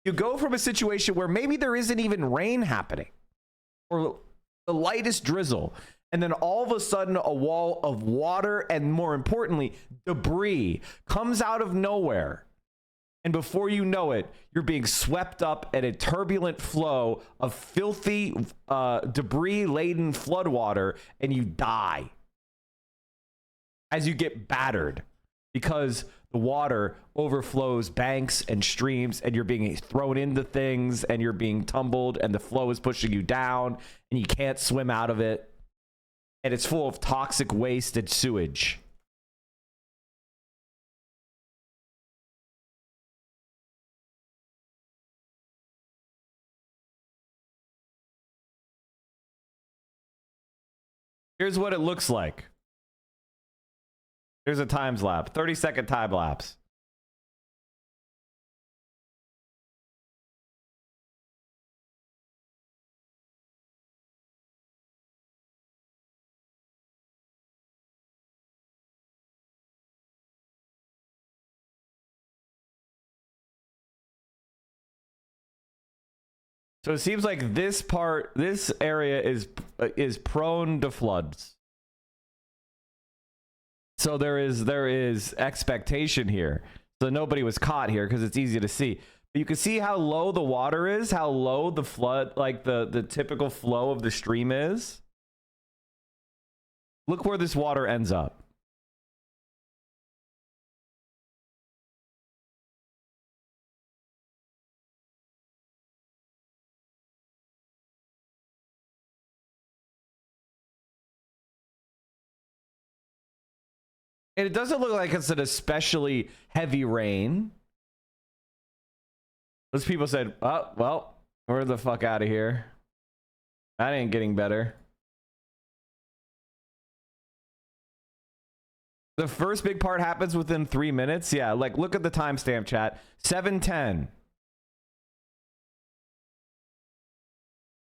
You go from a situation where maybe there isn't even rain happening or the lightest drizzle, and then all of a sudden a wall of water and, more importantly, debris comes out of nowhere. And before you know it, you're being swept up in a turbulent flow of filthy, debris-laden floodwater, and you die as you get battered because the water overflows banks and streams, and you're being thrown into things, and you're being tumbled, and the flow is pushing you down, and you can't swim out of it, and it's full of toxic waste and sewage. Here's what it looks like. Here's a time lapse, 30-second time lapse. So it seems like this area is prone to floods. So there is expectation here. So nobody was caught here because it's easy to see. But you can see how low the water is, how low the flood, like the typical flow of the stream is. Look where this water ends up. And it doesn't look like it's an especially heavy rain. Those people said, oh, well, we're the fuck out of here. That ain't getting better. The first big part happens within 3 minutes. Yeah, like look at the timestamp, chat. 7:10.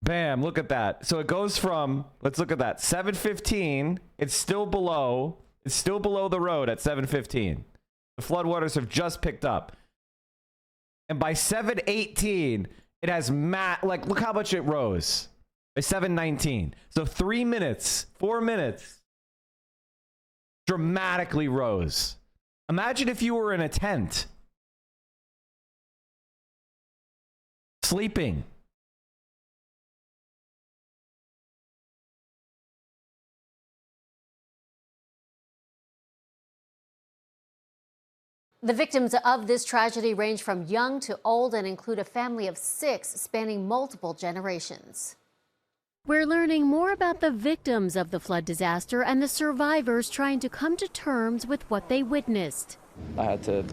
Bam, look at that. So it goes from, let's look at that. 7:15, it's still below the road at 7:15. The floodwaters have just picked up. And by 7:18, it has like look how much it rose. By 7:19. So 3 minutes, 4 minutes dramatically rose. Imagine if you were in a tent sleeping. The victims of this tragedy range from young to old and include a family of 6 spanning multiple generations. We're learning more about the victims of the flood disaster and the survivors trying to come to terms with what they witnessed. I had to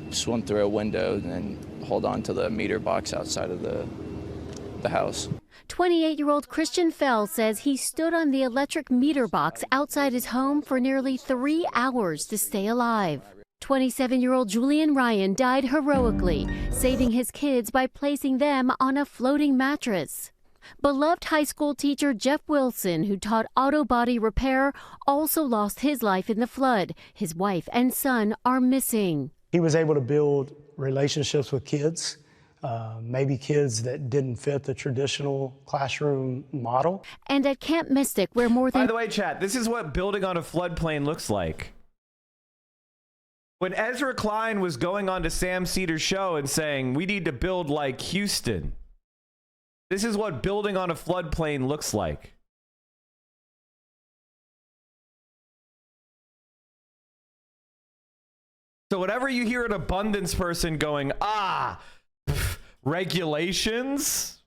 swim through a window and hold on to the meter box outside of the house. 28-year-old Christian Fell says he stood on the electric meter box outside his home for nearly 3 hours to stay alive. 27-year-old Julian Ryan died heroically, saving his kids by placing them on a floating mattress. Beloved high school teacher Jeff Wilson, who taught auto body repair, also lost his life in the flood. His wife and son are missing. He was able to build relationships with kids, maybe kids that didn't fit the traditional classroom model. And at Camp Mystic, where more than... By the way, chat, this is what building on a floodplain looks like. When Ezra Klein was going on to Sam Cedar's show and saying, we need to build like Houston, this is what building on a floodplain looks like. So whenever you hear an abundance person going, regulations,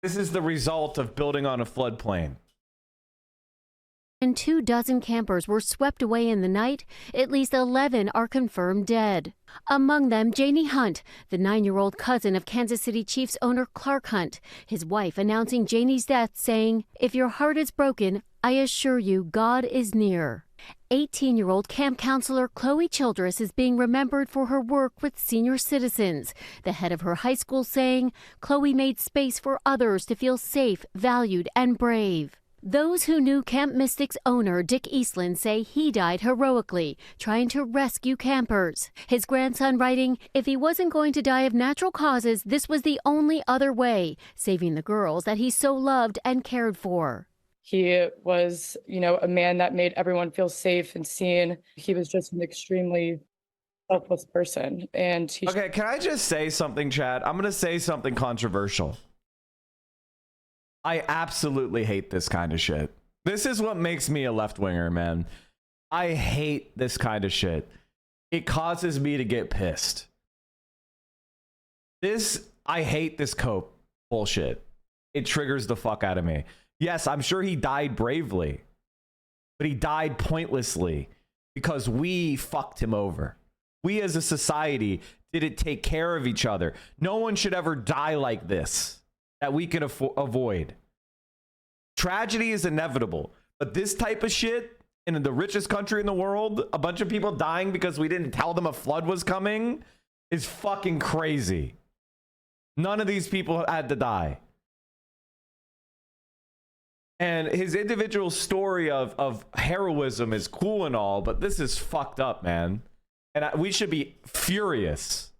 this is the result of building on a floodplain. And 24 campers were swept away in the night. At least 11 are confirmed dead. Among them, Janie Hunt, the 9-year-old cousin of Kansas City Chiefs owner Clark Hunt. His wife announcing Janie's death, saying, "If your heart is broken, I assure you God is near." 18-year-old camp counselor Chloe Childress is being remembered for her work with senior citizens. The head of her high school saying, "Chloe made space for others to feel safe, valued, and brave." Those who knew Camp Mystic's owner, Dick Eastland, say he died heroically, trying to rescue campers. His grandson writing, if he wasn't going to die of natural causes, this was the only other way, saving the girls that he so loved and cared for. He was, a man that made everyone feel safe and seen. He was just an extremely selfless person. And Okay, can I just say something, Chad? I'm going to say something controversial. I absolutely hate this kind of shit. This is what makes me a left-winger, man. I hate this kind of shit. It causes me to get pissed. I hate this cope bullshit. It triggers the fuck out of me. Yes, I'm sure he died bravely, but he died pointlessly because we fucked him over. We as a society didn't take care of each other. No one should ever die like this that we can avoid. Tragedy is inevitable, but this type of shit in the richest country in the world, a bunch of people dying because we didn't tell them a flood was coming, is fucking crazy. None of these people had to die. And his individual story of heroism is cool and all, but this is fucked up, man. And we should be furious.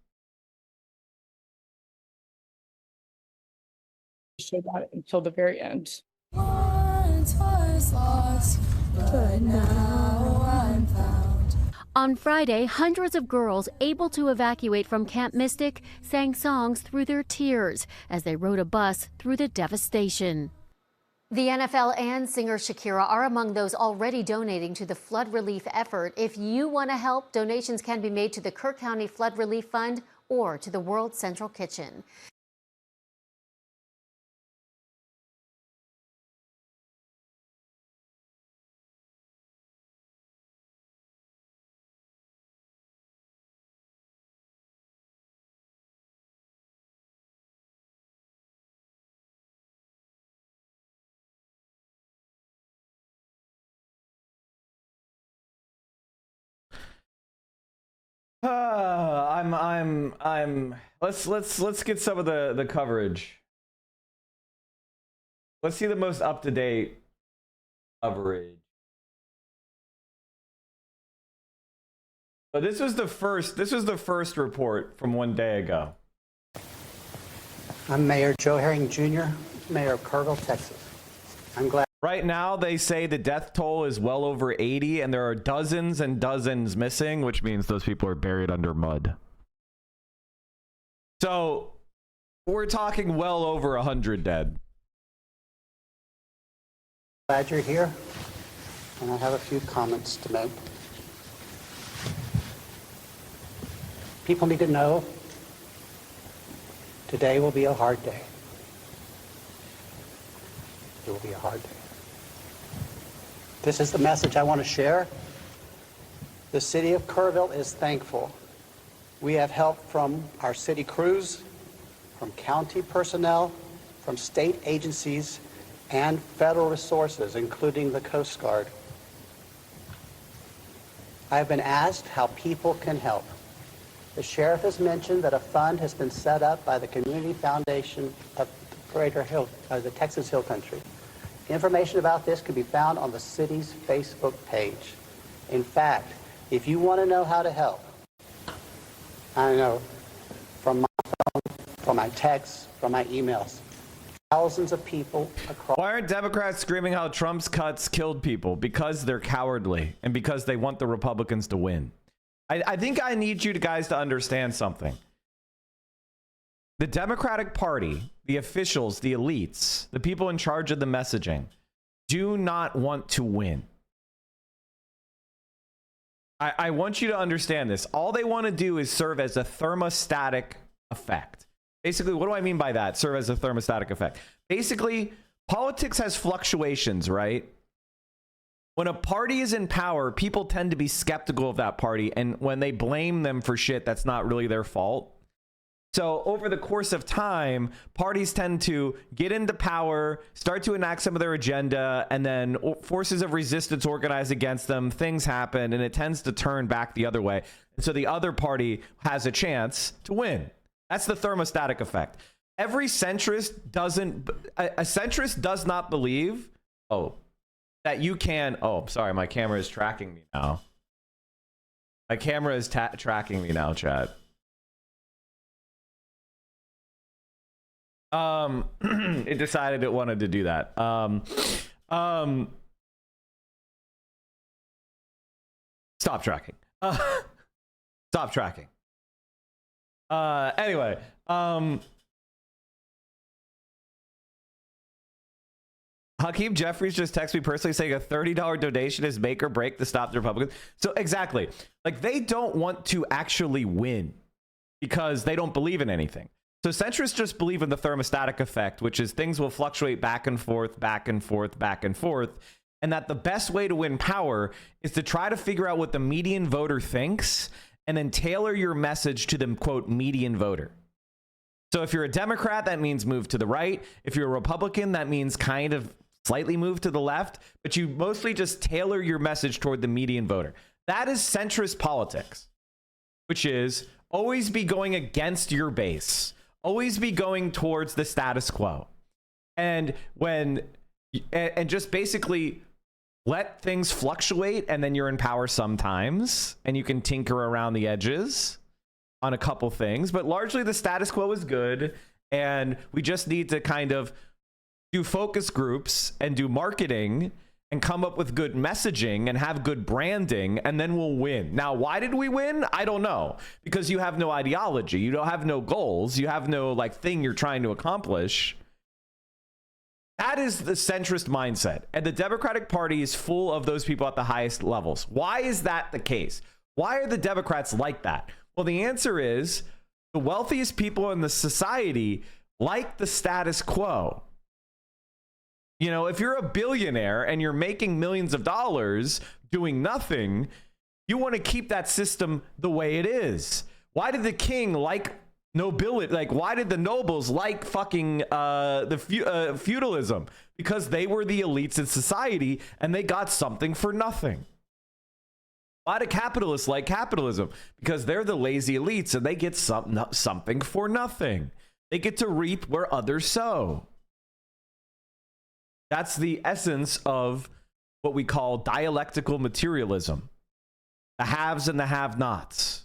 showed that until the very end. Once was lost, but now I'm found. On Friday, hundreds of girls able to evacuate from Camp Mystic sang songs through their tears as they rode a bus through the devastation. The NFL and singer Shakira are among those already donating to the flood relief effort. If you want to help, donations can be made to the Kirk County Flood Relief Fund or to the World Central Kitchen. Let's get some of the coverage. Let's see the most up-to-date coverage. But this was the first report from one day ago. I'm Mayor Joe Herring Jr., Mayor of Kerrville, Texas. I'm glad. Right now, they say the death toll is well over 80, and there are dozens and dozens missing, which means those people are buried under mud. So, we're talking well over 100 dead. Glad you're here, and I have a few comments to make. People need to know today will be a hard day. It will be a hard day. This is the message I want to share. The city of Kerrville is thankful. We have help from our city crews, from county personnel, from state agencies, and federal resources, including the Coast Guard. I have been asked how people can help. The sheriff has mentioned that a fund has been set up by the Community Foundation of the Texas Hill Country. Information about this can be found on the city's Facebook page. In fact, if you want to know how to help, I know from my phone, from my texts, from my emails, thousands of people across. Why aren't Democrats screaming how Trump's cuts killed people? Because they're cowardly and because they want the Republicans to win. I think I need you guys to understand something. The Democratic Party, the officials, the elites, the people in charge of the messaging, do not want to win. I want you to understand this. All they want to do is serve as a thermostatic effect. Basically, what do I mean by that? Serve as a thermostatic effect. Basically, politics has fluctuations, right? When a party is in power, people tend to be skeptical of that party. And when they blame them for shit, that's not really their fault. So over the course of time, parties tend to get into power, start to enact some of their agenda, and then forces of resistance organize against them. Things happen, and it tends to turn back the other way. And so the other party has a chance to win. That's the thermostatic effect. Every centrist does not believe Oh, that you can. Oh, sorry, my camera is tracking me now. My camera is tracking me now, chat. It decided it wanted to do that. Stop tracking. Stop tracking. Anyway, Hakeem Jeffries just texted me personally saying a $30 donation is make or break to stop the Republicans. So exactly, like they don't want to actually win because they don't believe in anything. So centrists just believe in the thermostatic effect, which is things will fluctuate back and forth, back and forth, back and forth. And that the best way to win power is to try to figure out what the median voter thinks and then tailor your message to the quote median voter. So if you're a Democrat, that means move to the right. If you're a Republican, that means kind of slightly move to the left, but you mostly just tailor your message toward the median voter. That is centrist politics, which is always be going against your base, always be going towards the status quo. And just basically let things fluctuate, and then you're in power sometimes, and you can tinker around the edges on a couple things, but largely the status quo is good, and we just need to kind of do focus groups and do marketing and come up with good messaging and have good branding, and then we'll win. Now, why did we win? I don't know, because you have no ideology, you don't have no goals, you have no like thing you're trying to accomplish. That is the centrist mindset, and the Democratic Party is full of those people at the highest levels. Why is that the case? Why are the Democrats like that? Well, the answer is the wealthiest people in the society like the status quo. You know, if you're a billionaire and you're making millions of dollars doing nothing, you want to keep that system the way it is. Why did the king like nobility? Like, why did the nobles like fucking feudalism? Because they were the elites in society and they got something for nothing. Why do capitalists like capitalism? Because they're the lazy elites and they get something for nothing. They get to reap where others sow. That's the essence of what we call dialectical materialism. The haves and the have-nots.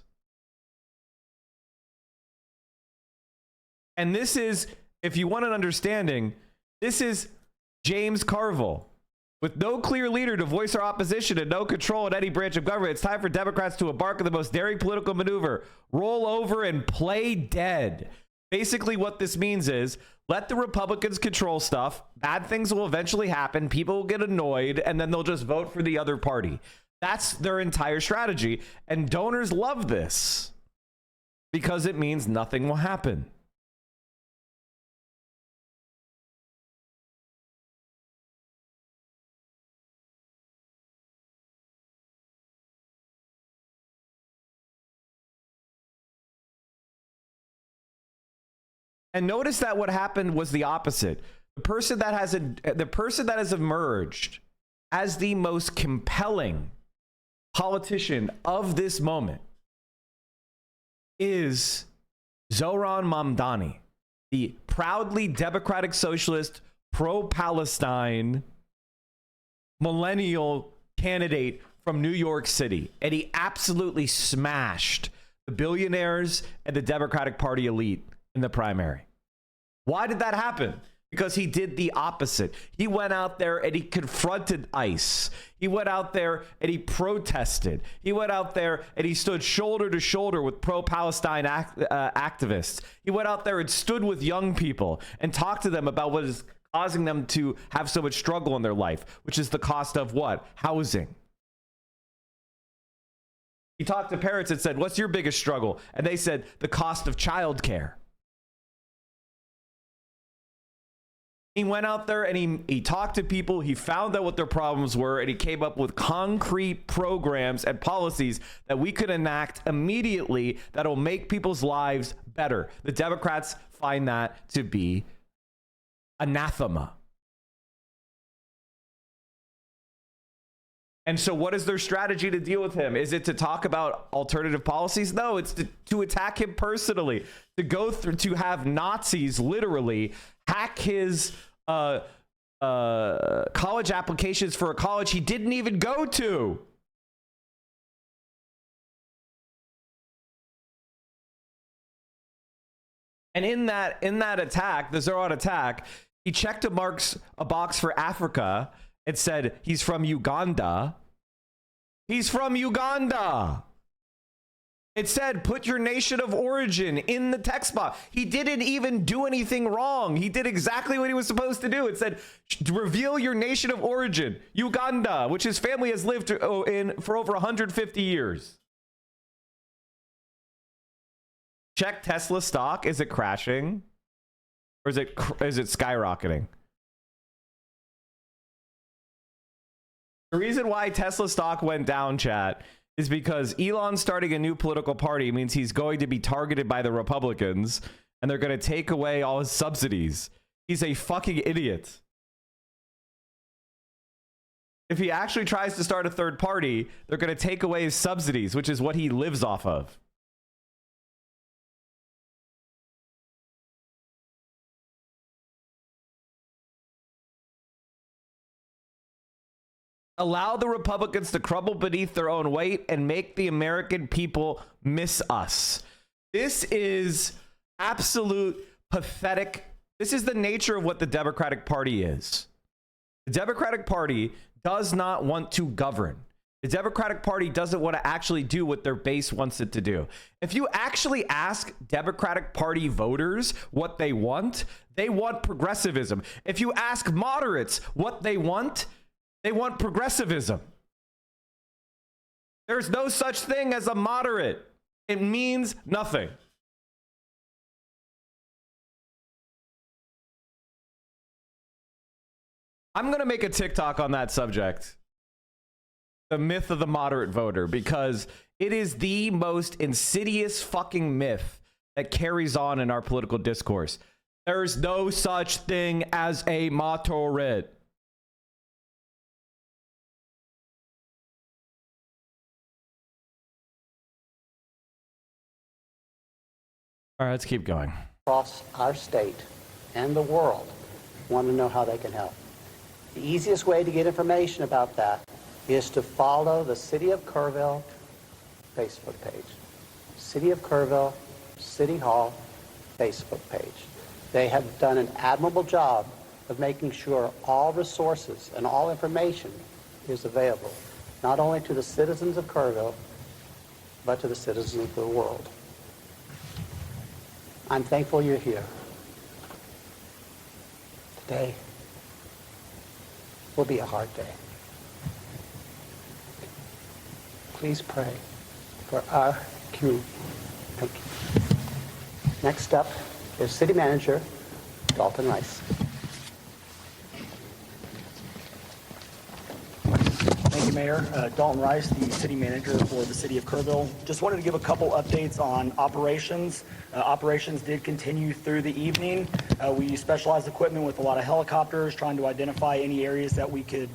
And this is, if you want an understanding, this is James Carville. With no clear leader to voice our opposition and no control in any branch of government, it's time for Democrats to embark on the most daring political maneuver. Roll over and play dead. Basically, what this means is let the Republicans control stuff. Bad things will eventually happen. People will get annoyed, and then they'll just vote for the other party. That's their entire strategy. And donors love this because it means nothing will happen. And notice that what happened was the opposite. The person that has emerged as the most compelling politician of this moment is Zohran Mamdani, the proudly democratic socialist, pro-Palestine, millennial candidate from New York City. And he absolutely smashed the billionaires and the Democratic Party elite in the primary. Why did that happen? Because he did the opposite. He went out there and he confronted ICE. He went out there and he protested. He went out there and he stood shoulder to shoulder with pro-Palestine activists. He went out there and stood with young people and talked to them about what is causing them to have so much struggle in their life, which is the cost of what? Housing. He talked to parents and said, what's your biggest struggle? And they said, the cost of childcare. He went out there and he talked to people, he found out what their problems were, and he came up with concrete programs and policies that we could enact immediately that'll make people's lives better. The Democrats find that to be anathema. And so what is their strategy to deal with him? Is it to talk about alternative policies? No, it's to attack him personally, to go through, to have Nazis literally hack his college applications for a college he didn't even go to. And in that attack, the Zoroat attack, he checked a box for Africa. It said he's from Uganda. He's from Uganda. It said, put your nation of origin in the text box. He didn't even do anything wrong. He did exactly what he was supposed to do. It said, reveal your nation of origin, Uganda, which his family has lived in for over 150 years. Check Tesla stock. Is it crashing? Or is it skyrocketing? The reason why Tesla stock went down, chat, is because Elon starting a new political party means he's going to be targeted by the Republicans and they're going to take away all his subsidies. He's a fucking idiot. If he actually tries to start a third party, they're going to take away his subsidies, which is what he lives off of. Allow the Republicans to crumble beneath their own weight and make the American people miss us. This is absolute pathetic. This is the nature of what the Democratic Party is. The Democratic Party does not want to govern. The Democratic Party doesn't want to actually do what their base wants it to do. If you actually ask Democratic Party voters what they want progressivism. If you ask moderates what they want progressivism. There's no such thing as a moderate. It means nothing. I'm going to make a TikTok on that subject. The myth of the moderate voter, because it is the most insidious fucking myth that carries on in our political discourse. There's no such thing as a moderate. All right, let's keep going. Across our state and the world want to know how they can help. The easiest way to get information about that is to follow the City of Kerrville Facebook page. City of Kerrville, City Hall Facebook page. They have done an admirable job of making sure all resources and all information is available, not only to the citizens of Kerrville, but to the citizens of the world. I'm thankful you're here. Today will be a hard day. Please pray for our community. Thank you. Next up is City Manager Dalton Rice. Thank you, Mayor. Dalton Rice, the City Manager for the City of Kerrville. Just wanted to give a couple updates on operations. Operations did continue through the evening. We used specialized equipment with a lot of helicopters trying to identify any areas that we could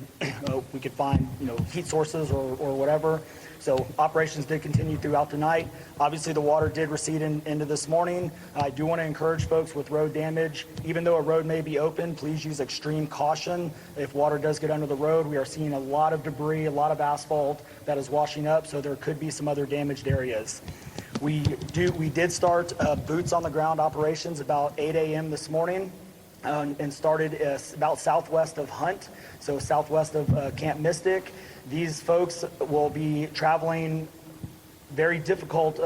find, heat sources or whatever. So operations did continue throughout the night. Obviously, the water did recede into this morning. I do want to encourage folks with road damage, even though a road may be open, please use extreme caution. If water does get under the road, we are seeing a lot of debris, a lot of asphalt that is washing up, so there could be some other damaged areas. We did start boots on the ground operations about 8 a.m. this morning and started about southwest of Hunt, so southwest of Camp Mystic. These folks will be traveling very difficult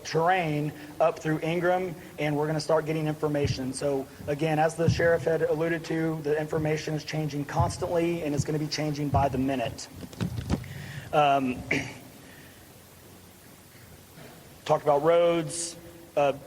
terrain up through Ingram, and we're going to start getting information. So again, as the sheriff had alluded to, the information is changing constantly, and it's going to be changing by the minute. Talked about roads.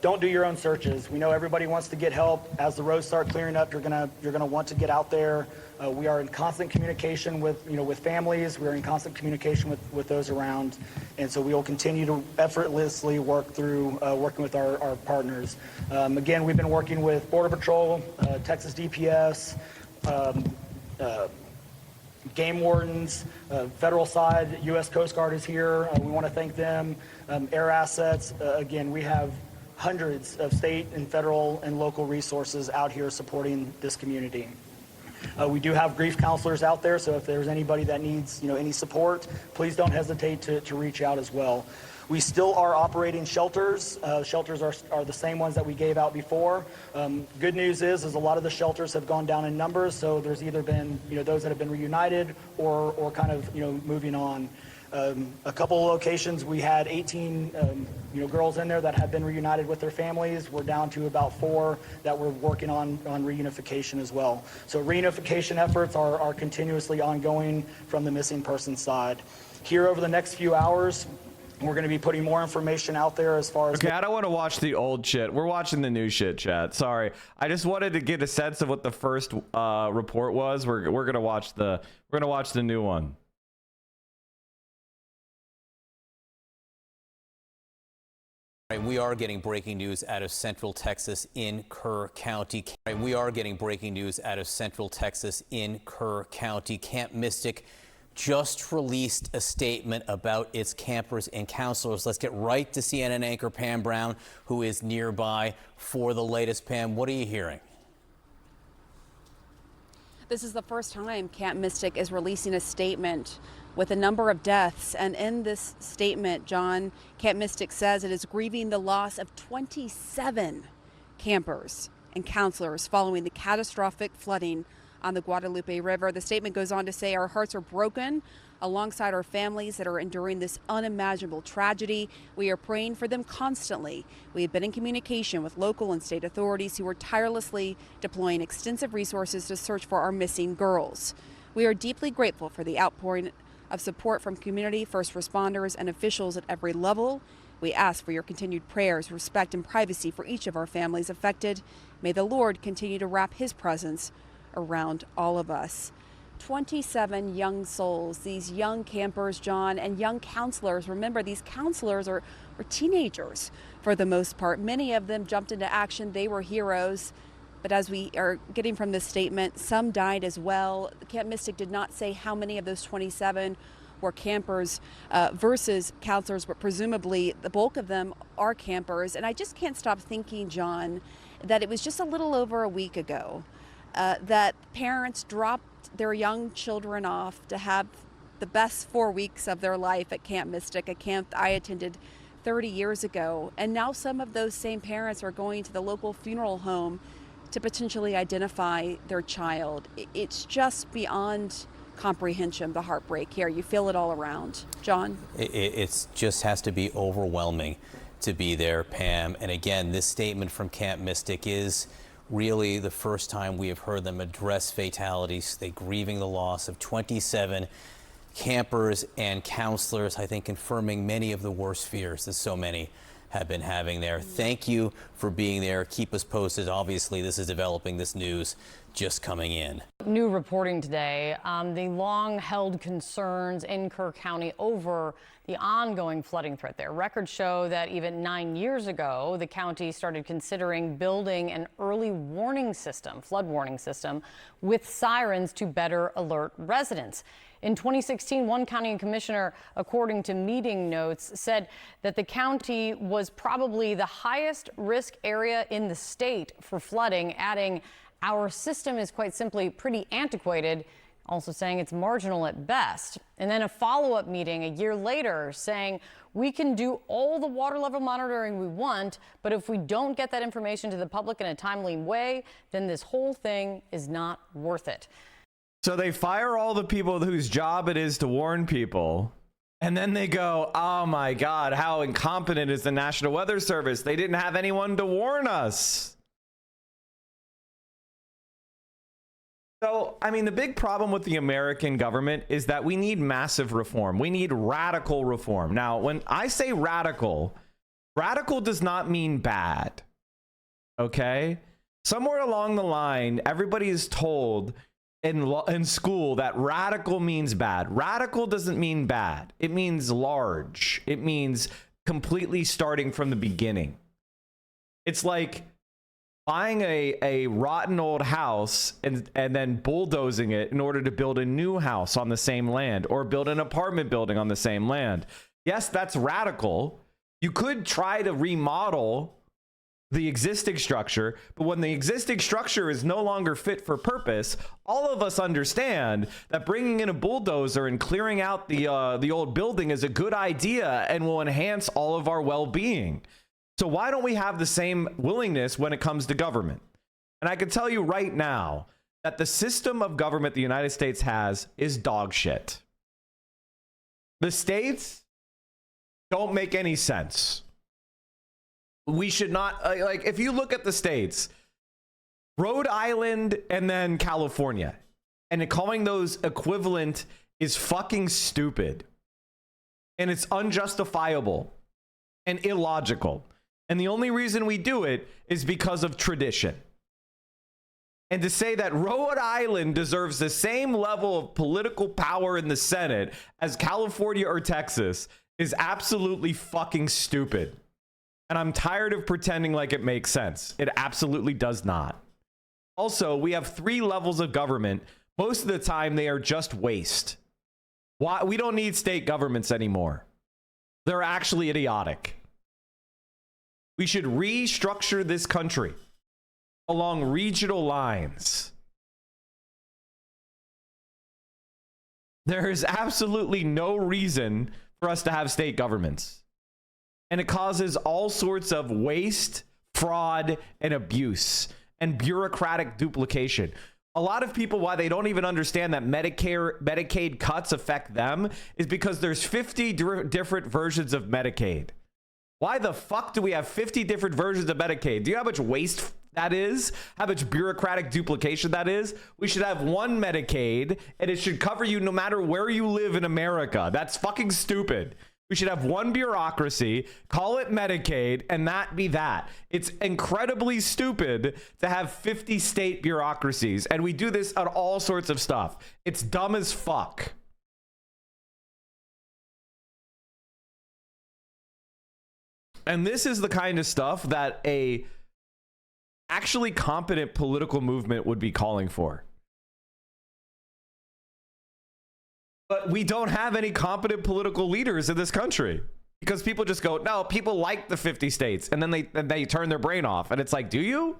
Don't do your own searches. We know everybody wants to get help. As the roads start clearing up, you're gonna want to get out there. We are in constant communication with families. We're in constant communication with those around, and so we will continue to effortlessly work through working with our partners. Again, we've been working with Border Patrol, Texas DPS, game wardens, federal side, U.S. Coast Guard is here. We want to thank them. Air assets. Again, we have hundreds of state and federal and local resources out here supporting this community. We do have grief counselors out there, so if there's anybody that needs, any support, please don't hesitate to reach out as well. We still are operating shelters. Shelters are the same ones that we gave out before. Good news is a lot of the shelters have gone down in numbers, so there's either been, those that have been reunited or kind of, moving on. A couple of locations, we had 18, girls in there that have been reunited with their families. We're down to about 4 that we're working on reunification as well. So reunification efforts are continuously ongoing from the missing person side. Here over the next few hours, we're going to be putting more information out there as far as... Okay, I don't want to watch the old shit. We're watching the new shit, chat. Sorry. I just wanted to get a sense of what the first report was. We're going to watch the new one. We are getting breaking news out of Central Texas in Kerr County. We are getting breaking news out of Central Texas in Kerr County. Camp Mystic just released a statement about its campers and counselors. Let's get right to CNN anchor Pam Brown, who is nearby for the latest. Pam, what are you hearing? This is the first time Camp Mystic is releasing a statement with a number of deaths. And in this statement, John, Camp Mystic says it is grieving the loss of 27 campers and counselors following the catastrophic flooding on the Guadalupe River. The statement goes on to say our hearts are broken alongside our families that are enduring this unimaginable tragedy. We are praying for them constantly. We have been in communication with local and state authorities who are tirelessly deploying extensive resources to search for our missing girls. We are deeply grateful for the outpouring of support from community, first responders, and officials at every level. We ask for your continued prayers, respect, and privacy for each of our families affected. May the Lord continue to wrap his presence around all of us. 27 young souls, these young campers, John, and young counselors. Remember, these counselors are teenagers for the most part. Many of them jumped into action. They were heroes. But as we are getting from this statement, some died as well. Camp Mystic did not say how many of those 27 were campers versus counselors, but presumably the bulk of them are campers. And I just can't stop thinking, John, that it was just a little over a week ago that parents dropped their young children off to have the best 4 weeks of their life at Camp Mystic, a camp I attended 30 years ago. And now some of those same parents are going to the local funeral home to potentially identify their child. It's just beyond comprehension, the heartbreak here. You feel it all around. John? It just has to be overwhelming to be there, Pam. And again, this statement from Camp Mystic is really the first time we have heard them address fatalities. They're grieving the loss of 27 campers and counselors, I think confirming many of the worst fears that so many have been having there. Thank you for being there. Keep us posted. Obviously, this is developing, this news just coming in. New reporting today, the long-held concerns in Kerr County over the ongoing flooding threat there. Records show that even 9 years ago, the county started considering building an early warning system, flood warning system, with sirens to better alert residents. In 2016, one county commissioner, according to meeting notes, said that the county was probably the highest risk area in the state for flooding, adding, "Our system is quite simply pretty antiquated," also saying it's marginal at best. And then a follow-up meeting a year later saying, "We can do all the water level monitoring we want, but if we don't get that information to the public in a timely way, then this whole thing is not worth it." So they fire all the people whose job it is to warn people. And then they go, oh my God, how incompetent is the National Weather Service? They didn't have anyone to warn us. So, I mean, the big problem with the American government is that we need massive reform. We need radical reform. Now, when I say radical, radical does not mean bad. Okay? Somewhere along the line, everybody is told in school that radical means bad. Radical doesn't mean bad. It means large. It means completely starting from the beginning. It's like buying a rotten old house and then bulldozing it in order to build a new house on the same land, or build an apartment building on the same land. Yes, that's radical. You could try to remodel the existing structure, but when the existing structure is no longer fit for purpose, all of us understand that bringing in a bulldozer and clearing out the old building is a good idea and will enhance all of our well-being. So why don't we have the same willingness when it comes to government? And I can tell you right now that the system of government the United States has is dog shit. The states don't make any sense. We should not, like, if you look at the states, Rhode Island and then California, and calling those equivalent is fucking stupid. And it's unjustifiable and illogical. And the only reason we do it is because of tradition. And to say that Rhode Island deserves the same level of political power in the Senate as California or Texas is absolutely fucking stupid. And I'm tired of pretending like it makes sense. It absolutely does not. Also, we have 3 levels of government. Most of the time, they are just waste. Why? We don't need state governments anymore. They're actually idiotic. We should restructure this country along regional lines. There is absolutely no reason for us to have state governments. And it causes all sorts of waste, fraud, and abuse, and bureaucratic duplication. A lot of people, why they don't even understand that Medicaid cuts affect them is because there's 50 different versions of Medicaid. Why the fuck do we have 50 different versions of Medicaid? Do you know how much waste that is? How much bureaucratic duplication that is? We should have one Medicaid, and it should cover you no matter where you live in America. That's fucking stupid. We should have one bureaucracy, call it Medicaid, and that be that. It's incredibly stupid to have 50 state bureaucracies, and we do this on all sorts of stuff. It's dumb as fuck. And this is the kind of stuff that a actually competent political movement would be calling for. But we don't have any competent political leaders in this country because people just go, no, people like the 50 states. And then they turn their brain off. And it's like, do you?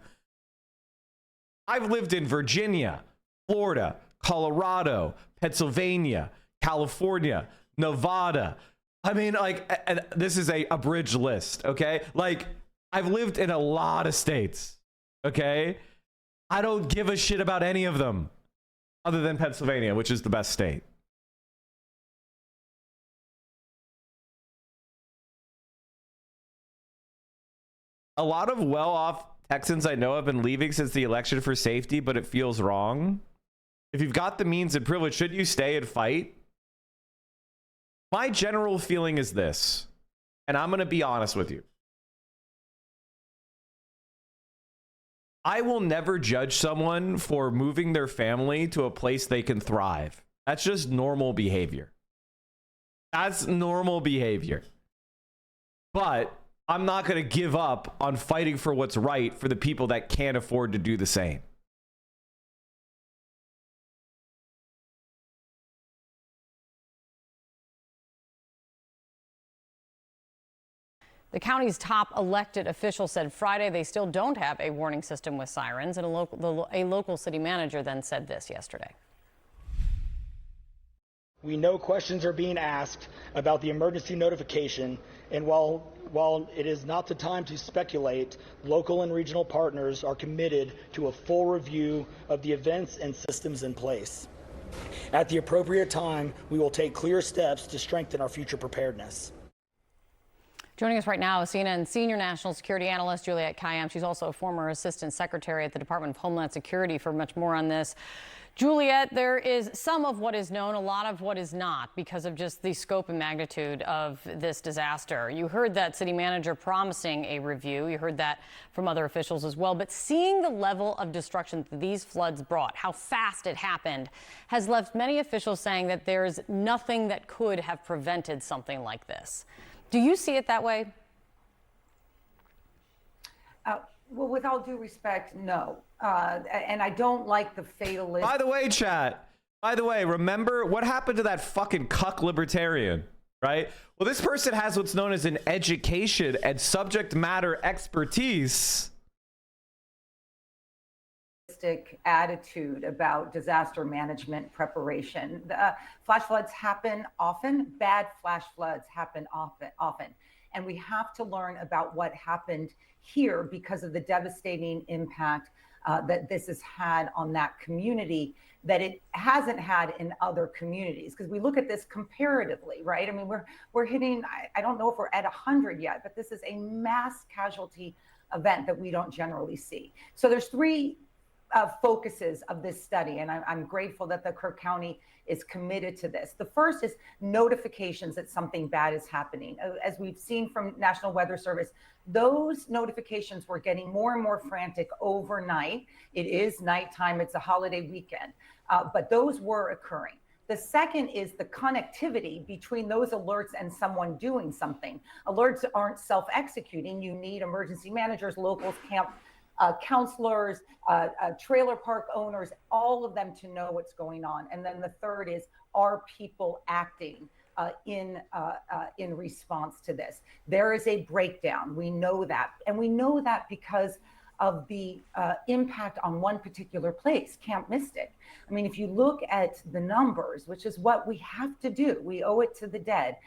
I've lived in Virginia, Florida, Colorado, Pennsylvania, California, Nevada. I mean, like, and this is a abridged list, okay? Like, I've lived in a lot of states, okay? I don't give a shit about any of them other than Pennsylvania, which is the best state. A lot of well-off Texans I know have been leaving since the election for safety, but it feels wrong. If you've got the means and privilege, should you stay and fight? My general feeling is this, and I'm going to be honest with you. I will never judge someone for moving their family to a place they can thrive. That's just normal behavior. That's normal behavior. But I'm not going to give up on fighting for what's right for the people that can't afford to do the same. The county's top elected official said Friday they still don't have a warning system with sirens, and a local city manager then said this yesterday. We know questions are being asked about the emergency notification, and while it is not the time to speculate, local and regional partners are committed to a full review of the events and systems in place. At the appropriate time, we will take clear steps to strengthen our future preparedness. Joining us right now is CNN senior national security analyst Juliette Kayyem. She's also a former assistant secretary at the Department of Homeland Security. For much more on this, Juliette, there is some of what is known, a lot of what is not, because of just the scope and magnitude of this disaster. You heard that city manager promising a review. You heard that from other officials as well. But seeing the level of destruction that these floods brought, how fast it happened, has left many officials saying that there's nothing that could have prevented something like this. Do you see it that way? Well, with all due respect, no. And I don't like the fatalist. By the way, chat. By the way, remember what happened to that fucking cuck libertarian? right? Well, this person has what's known as an education and subject matter expertise. Attitude about disaster management preparation. Flash floods happen often. Bad flash floods happen often. And we have to learn about what happened here because of the devastating impact that this has had on that community that it hasn't had in other communities. Because we look at this comparatively, right? I mean, we're hitting, I don't know if we're at 100 yet, but this is a mass casualty event that we don't generally see. So there's three focuses of this study, and I'm grateful that the Kirk County is committed to this. The first is notifications that something bad is happening. As we've seen from National Weather Service, those notifications were getting more and more frantic overnight. It is nighttime, it's a holiday weekend, but those were occurring. The second is the connectivity between those alerts and someone doing something. Alerts aren't self-executing. You need emergency managers, locals, camp counselors, trailer park owners, all of them to know what's going on. And then the third is, are people acting in response to this? There is a breakdown. We know that. And we know that because of the impact on one particular place, Camp Mystic. I mean, if you look at the numbers, which is what we have to do, we owe it to the dead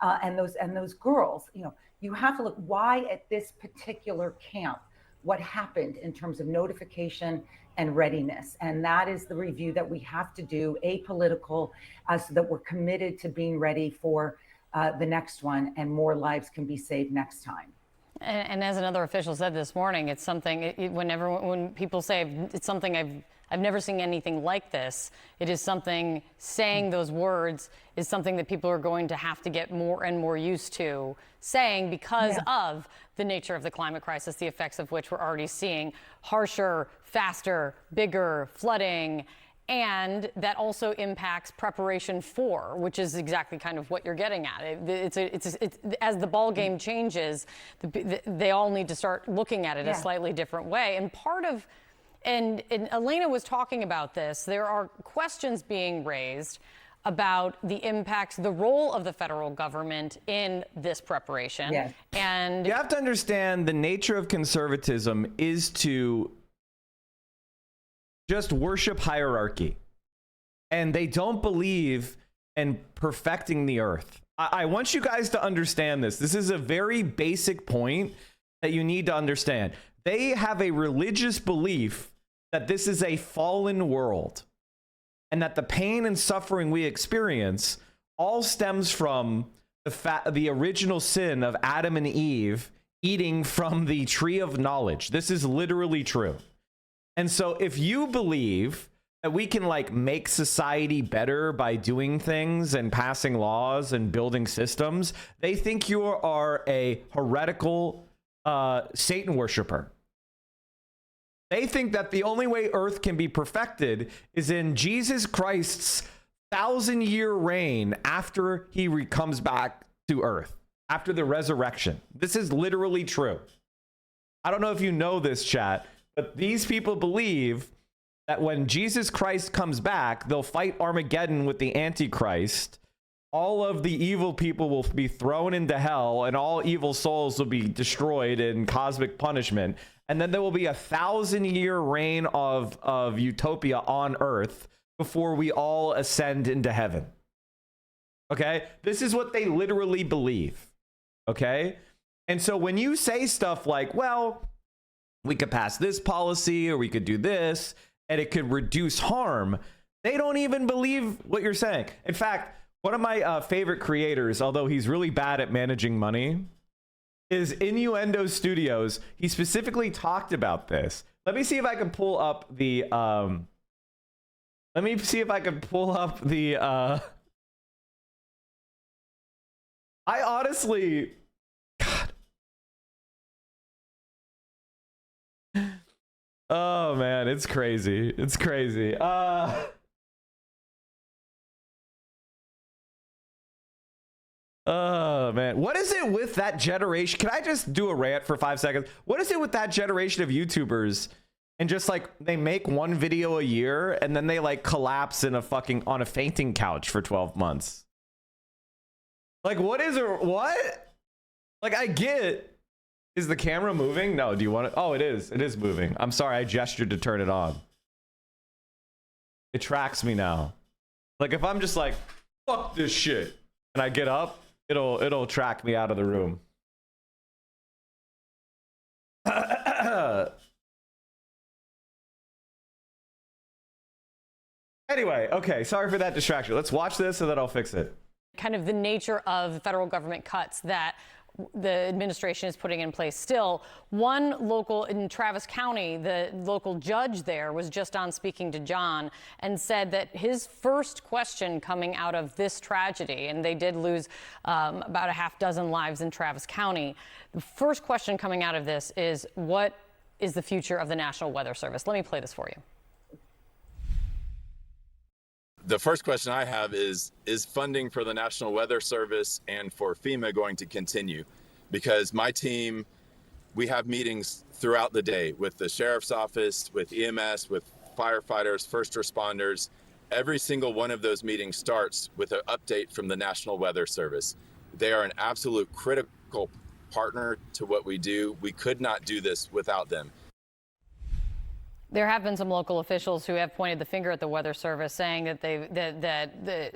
and those girls, you know, you have to look why at this particular camp, what happened in terms of notification and readiness. And that is the review that we have to do, apolitical, so that we're committed to being ready for the next one and more lives can be saved next time. And as another official said this morning, it's something, when people say it's something I've never seen anything like this, it is something, saying those words is something that people are going to have to get more and more used to saying because of the nature of the climate crisis, the effects of which we're already seeing: harsher, faster, bigger flooding. And that also impacts preparation for, which is exactly kind of what you're getting at. It's as the ball game changes, they all need to start looking at it a slightly different way. And part of, and Elena was talking about this, there are questions being raised about the impacts, the role of the federal government in this preparation. Yes. And you have to understand the nature of conservatism is to just worship hierarchy, and they don't believe in perfecting the earth. I want you guys to understand this. This is a very basic point that you need to understand. They have a religious belief that this is a fallen world and that the pain and suffering we experience all stems from the original sin of Adam and Eve eating from the tree of knowledge. This is literally true. And so if you believe that we can like make society better by doing things and passing laws and building systems, they think you are a heretical Satan worshiper. They think that the only way earth can be perfected is in Jesus Christ's 1,000-year reign after he comes back to earth, after the resurrection. This is literally true. I don't know if you know this, chat, but these people believe that when Jesus Christ comes back, they'll fight Armageddon with the Antichrist. All of the evil people will be thrown into hell, and all evil souls will be destroyed in cosmic punishment. And then there will be a 1,000-year reign of utopia on earth before we all ascend into heaven. Okay? This is what they literally believe. Okay? And so when you say stuff like, well, we could pass this policy or we could do this and it could reduce harm, they don't even believe what you're saying. In fact, one of my favorite creators, although he's really bad at managing money, is Innuendo Studios. He specifically talked about this. Let me see if I can pull up the I honestly, God. Oh man, it's crazy. It's crazy. Oh man, what is it with that generation? Can I just do a rant for 5 seconds? What is it with that generation of YouTubers and just like they make one video a year and then they like collapse in on a fainting couch for 12 months? Like, what is it? What? Like, I get. Is the camera moving? No. Do you want it? Oh, it is. It is moving. I'm sorry. I gestured to turn it on. It tracks me now. Like, if I'm just like, fuck this shit, and I get up, it'll track me out of the room. Anyway, okay. Sorry for that distraction. Let's watch this and then I'll fix it. Kind of the nature of federal government cuts that the administration is putting in place. Still, one local in Travis County, the local judge there was just on speaking to John and said that his first question coming out of this tragedy, and they did lose about a half dozen lives in Travis County, the first question coming out of this is, what is the future of the National Weather Service? Let me play this for you. The first question I have is funding for the National Weather Service and for FEMA going to continue? Because my team, we have meetings throughout the day with the sheriff's office, with EMS, with firefighters, first responders. Every single one of those meetings starts with an update from the National Weather Service. They are an absolute critical partner to what we do. We could not do this without them. There have been some local officials who have pointed the finger at the Weather Service, saying that the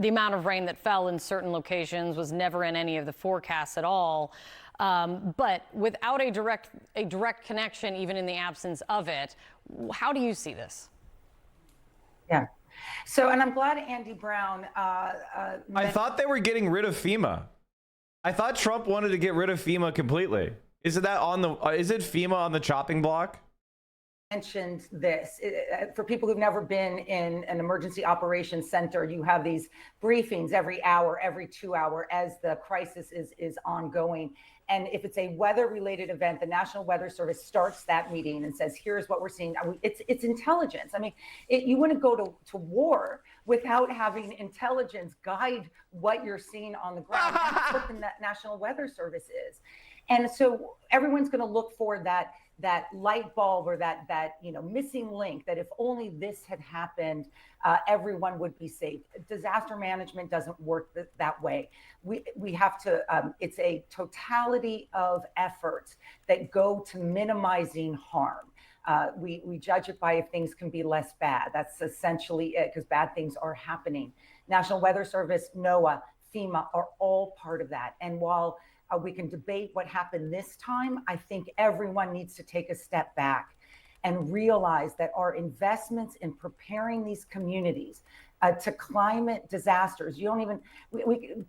amount of rain that fell in certain locations was never in any of the forecasts at all. But without a direct connection, even in the absence of it, how do you see this? Yeah. So, and I'm glad Andy Brown. I thought they were getting rid of FEMA. I thought Trump wanted to get rid of FEMA completely. Is it FEMA on the chopping block? Mentioned this for people who've never been in an emergency operations center. You have these briefings every hour, every 2 hours as the crisis is ongoing. And if it's a weather related event, the National Weather Service starts that meeting and says, here's what we're seeing. It's intelligence. I mean, you wouldn't go to war without having intelligence guide what you're seeing on the ground. That's what the National Weather Service is. And so everyone's going to look for that light bulb or that missing link, that if only this had happened, everyone would be safe. Disaster management doesn't work that way. We have to, it's a totality of efforts that go to minimizing harm. We judge it by if things can be less bad. That's essentially it, because bad things are happening. National Weather Service, NOAA, FEMA are all part of that. And while we can debate what happened this time, I think everyone needs to take a step back and realize that our investments in preparing these communities to climate disasters, we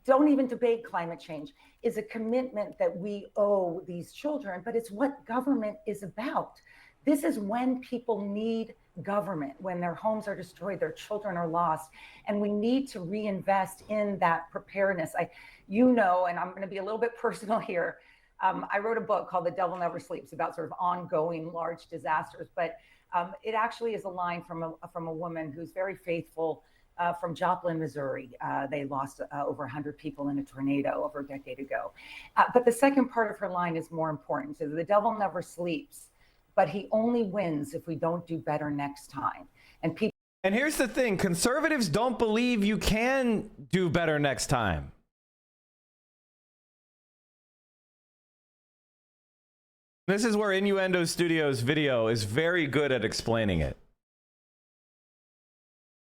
don't even debate climate change, is a commitment that we owe these children, but it's what government is about. This is when people need government, when their homes are destroyed, their children are lost, and we need to reinvest in that preparedness. And I'm going to be a little bit personal here. I wrote a book called The Devil Never Sleeps about sort of ongoing large disasters, but it actually is a line from a woman who's very faithful from Joplin, Missouri. They lost over 100 people in a tornado over a decade ago. But the second part of her line is more important. So the devil never sleeps, but he only wins if we don't do better next time. And here's the thing, conservatives don't believe you can do better next time. This is where Innuendo Studios video is very good at explaining it.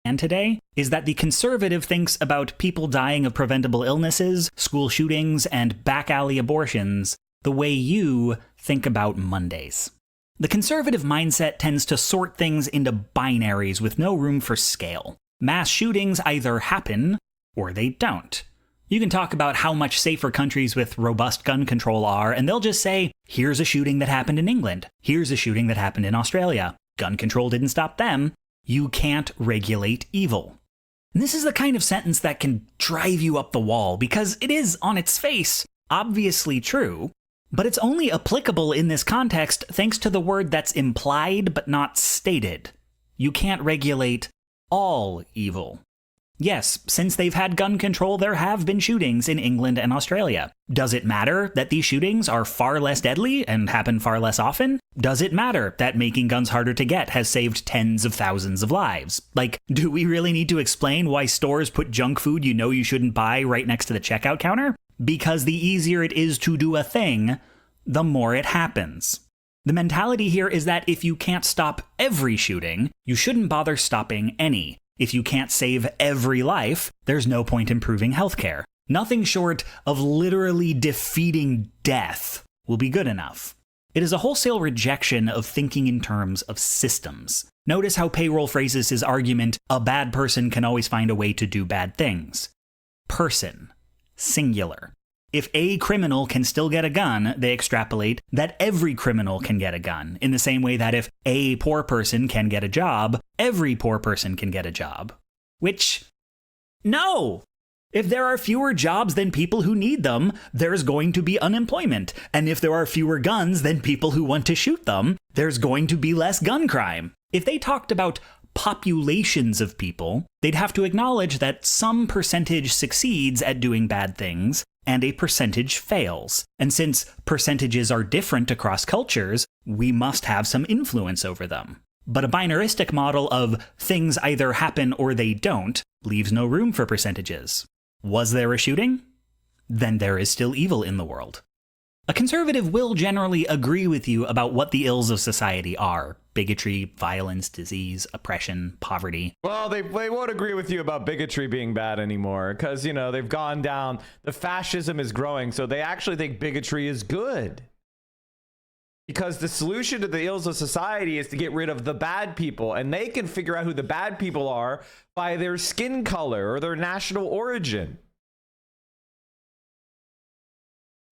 And today is that the conservative thinks about people dying of preventable illnesses, school shootings, and back alley abortions the way you think about Mondays. The conservative mindset tends to sort things into binaries with no room for scale. Mass shootings either happen or they don't. You can talk about how much safer countries with robust gun control are, and they'll just say, here's a shooting that happened in England. Here's a shooting that happened in Australia. Gun control didn't stop them. You can't regulate evil. And this is the kind of sentence that can drive you up the wall, because it is, on its face, obviously true, but it's only applicable in this context thanks to the word that's implied but not stated. You can't regulate all evil. Yes, since they've had gun control, there have been shootings in England and Australia. Does it matter that these shootings are far less deadly and happen far less often? Does it matter that making guns harder to get has saved tens of thousands of lives? Like, do we really need to explain why stores put junk food you know you shouldn't buy right next to the checkout counter? Because the easier it is to do a thing, the more it happens. The mentality here is that if you can't stop every shooting, you shouldn't bother stopping any. If you can't save every life, there's no point improving healthcare. Nothing short of literally defeating death will be good enough. It is a wholesale rejection of thinking in terms of systems. Notice how Payroll phrases his argument, a bad person can always find a way to do bad things. Person. Singular. If a criminal can still get a gun, they extrapolate that every criminal can get a gun, in the same way that if a poor person can get a job, every poor person can get a job. Which, no! If there are fewer jobs than people who need them, there's going to be unemployment. And if there are fewer guns than people who want to shoot them, there's going to be less gun crime. If they talked about populations of people, they'd have to acknowledge that some percentage succeeds at doing bad things, and a percentage fails. And since percentages are different across cultures, we must have some influence over them. But a binaristic model of things either happen or they don't leaves no room for percentages. Was there a shooting? Then there is still evil in the world. A conservative will generally agree with you about what the ills of society are. Bigotry, violence, disease, oppression, poverty. Well, they won't agree with you about bigotry being bad anymore because, you know, they've gone down. The fascism is growing, so they actually think bigotry is good. Because the solution to the ills of society is to get rid of the bad people, and they can figure out who the bad people are by their skin color or their national origin.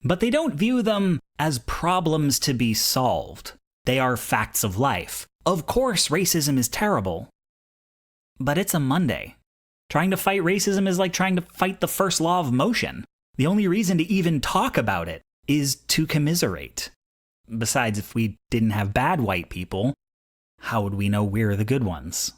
But they don't view them as problems to be solved. They are facts of life. Of course, racism is terrible. But it's a Monday. Trying to fight racism is like trying to fight the first law of motion. The only reason to even talk about it is to commiserate. Besides, if we didn't have bad white people, how would we know we're the good ones?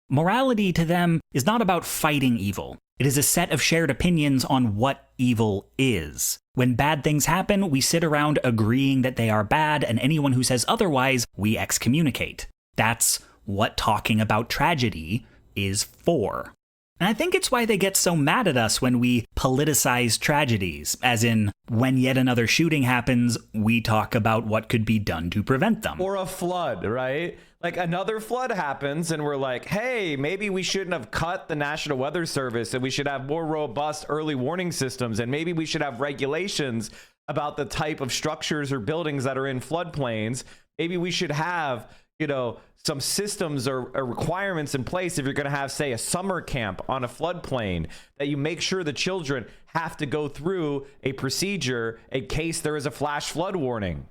Morality to them is not about fighting evil. It is a set of shared opinions on what evil is. When bad things happen, we sit around agreeing that they are bad, and anyone who says otherwise, we excommunicate. That's what talking about tragedy is for. And I think it's why they get so mad at us when we politicize tragedies, as in, when yet another shooting happens, we talk about what could be done to prevent them. Or a flood, right? Like another flood happens and we're like, hey, maybe we shouldn't have cut the National Weather Service and we should have more robust early warning systems, and maybe we should have regulations about the type of structures or buildings that are in floodplains. Maybe we should have, you know, some systems or requirements in place if you're going to have, say, a summer camp on a floodplain, that you make sure the children have to go through a procedure in case there is a flash flood warning,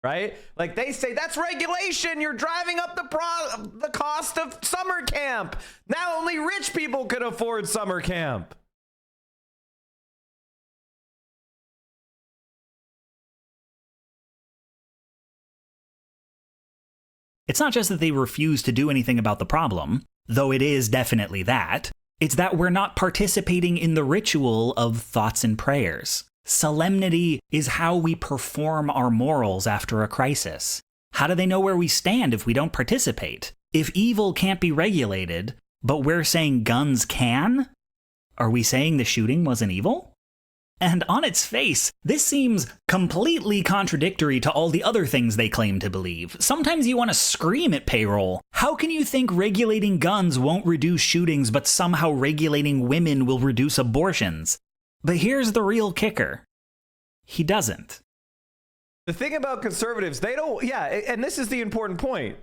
right? Like they say, that's regulation. You're driving up the cost of summer camp. Now only rich people can afford summer camp. It's not just that they refuse to do anything about the problem, though it is definitely that. It's that we're not participating in the ritual of thoughts and prayers. Solemnity is how we perform our morals after a crisis. How do they know where we stand if we don't participate? If evil can't be regulated, but we're saying guns can? Are we saying the shooting wasn't evil? And on its face, this seems completely contradictory to all the other things they claim to believe. Sometimes you want to scream at Payroll. How can you think regulating guns won't reduce shootings, but somehow regulating women will reduce abortions? But here's the real kicker. He doesn't. The thing about conservatives, they don't, and this is the important point.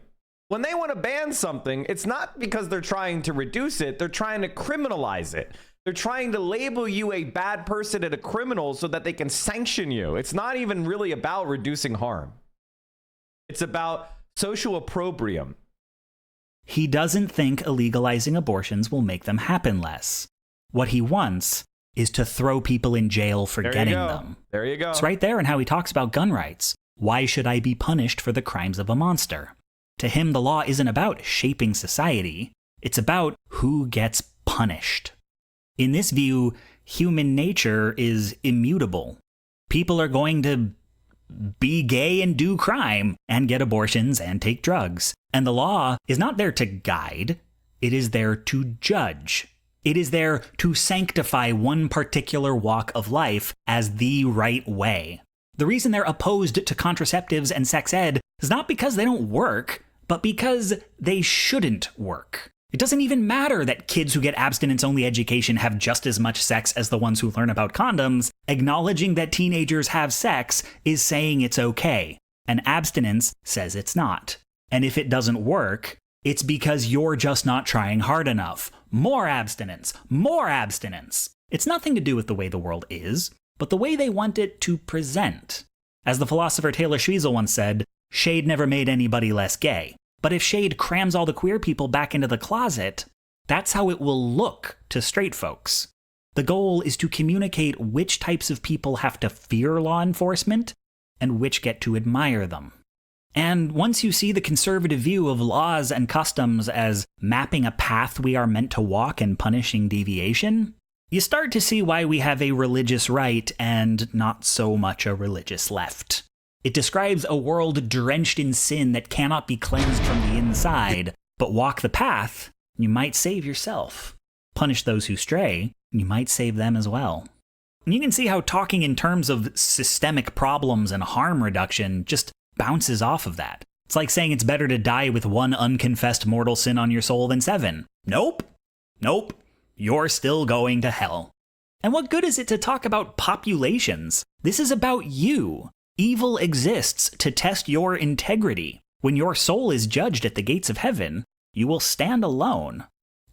When they want to ban something, it's not because they're trying to reduce it, they're trying to criminalize it. They're trying to label you a bad person and a criminal so that they can sanction you. It's not even really about reducing harm. It's about social opprobrium. He doesn't think illegalizing abortions will make them happen less. What he wants is to throw people in jail for getting them. There you go. It's right there in how he talks about gun rights. Why should I be punished for the crimes of a monster? To him, the law isn't about shaping society. It's about who gets punished. In this view, human nature is immutable. People are going to be gay and do crime and get abortions and take drugs. And the law is not there to guide, it is there to judge. It is there to sanctify one particular walk of life as the right way. The reason they're opposed to contraceptives and sex ed is not because they don't work, but because they shouldn't work. It doesn't even matter that kids who get abstinence-only education have just as much sex as the ones who learn about condoms. Acknowledging that teenagers have sex is saying it's okay, and abstinence says it's not. And if it doesn't work, it's because you're just not trying hard enough. More abstinence, more abstinence. It's nothing to do with the way the world is, but the way they want it to present. As the philosopher Taylor Schwiesel once said, shade never made anybody less gay. But if shade crams all the queer people back into the closet, that's how it will look to straight folks. The goal is to communicate which types of people have to fear law enforcement and which get to admire them. And once you see the conservative view of laws and customs as mapping a path we are meant to walk and punishing deviation, you start to see why we have a religious right and not so much a religious left. It describes a world drenched in sin that cannot be cleansed from the inside, but walk the path, and you might save yourself. Punish those who stray, and you might save them as well. And you can see how talking in terms of systemic problems and harm reduction just bounces off of that. It's like saying it's better to die with one unconfessed mortal sin on your soul than 7. Nope. Nope. You're still going to hell. And what good is it to talk about populations? This is about you. Evil exists to test your integrity. When your soul is judged at the gates of heaven, you will stand alone.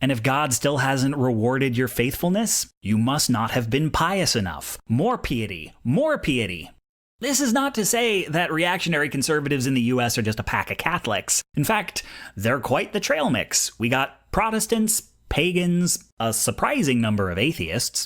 And if God still hasn't rewarded your faithfulness, you must not have been pious enough. More piety, more piety. This is not to say that reactionary conservatives in the US are just a pack of Catholics. In fact, they're quite the trail mix. We got Protestants, pagans, a surprising number of atheists.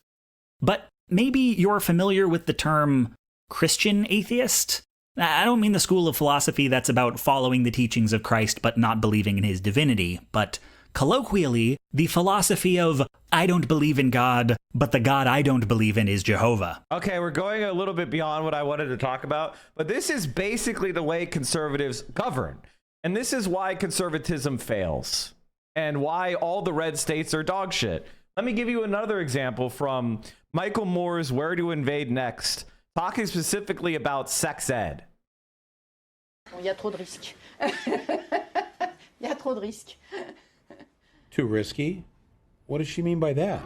But maybe you're familiar with the term Christian atheist? I don't mean the school of philosophy that's about following the teachings of Christ but not believing in his divinity, but colloquially, the philosophy of I don't believe in God, but the God I don't believe in is Jehovah. Okay, we're going a little bit beyond what I wanted to talk about, but this is basically the way conservatives govern. And this is why conservatism fails and why all the red states are dog shit. Let me give you another example from Michael Moore's Where to Invade Next, talking specifically about sex ed. Il y a trop de risques. Il y a trop de risques. Too risky? What does she mean by that?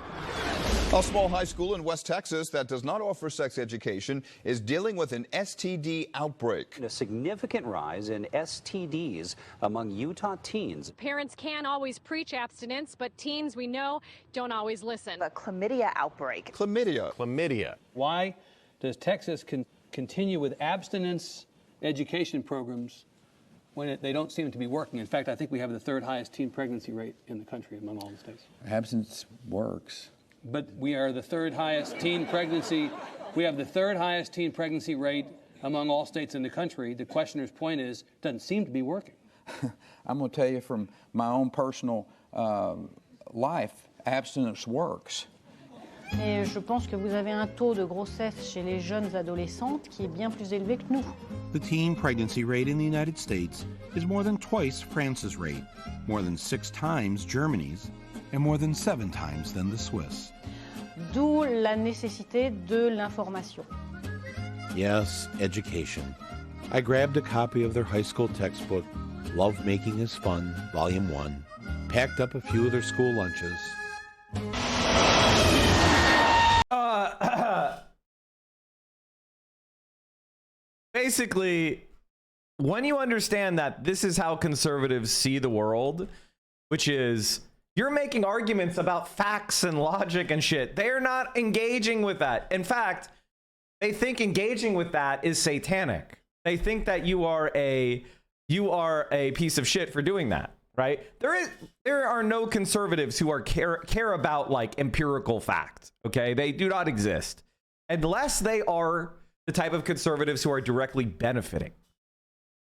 A small high school in West Texas that does not offer sex education is dealing with an STD outbreak. A significant rise in STDs among Utah teens. Parents can always preach abstinence, but teens, we know, don't always listen. A chlamydia outbreak. Chlamydia. Why does Texas continue with abstinence education programs when they don't seem to be working? In fact, I think we have the 3rd highest teen pregnancy rate in the country among all the states. Abstinence works. But we are the 3rd highest teen pregnancy. We have the 3rd highest teen pregnancy rate among all states in the country. The questioner's point is, it doesn't seem to be working. I'm going to tell you from my own personal life, abstinence works. Et je pense que vous avez un taux de grossesse chez les jeunes adolescentes qui est bien plus élevé que nous. The teen pregnancy rate in the United States is more than twice France's rate, more than 6 times Germany's, and more than 7 times than the Swiss. D'où la nécessité de l'information. Yes, education. I grabbed a copy of their high school textbook, Love Making is Fun, Volume 1, packed up a few of their school lunches. Basically, when you understand that this is how conservatives see the world, which is you're making arguments about facts and logic and shit. They're not engaging with that. In fact, they think engaging with that is satanic. They think that you are a piece of shit for doing that, right? There are no conservatives who are care about like empirical fact, okay? They do not exist unless they are the type of conservatives who are directly benefiting.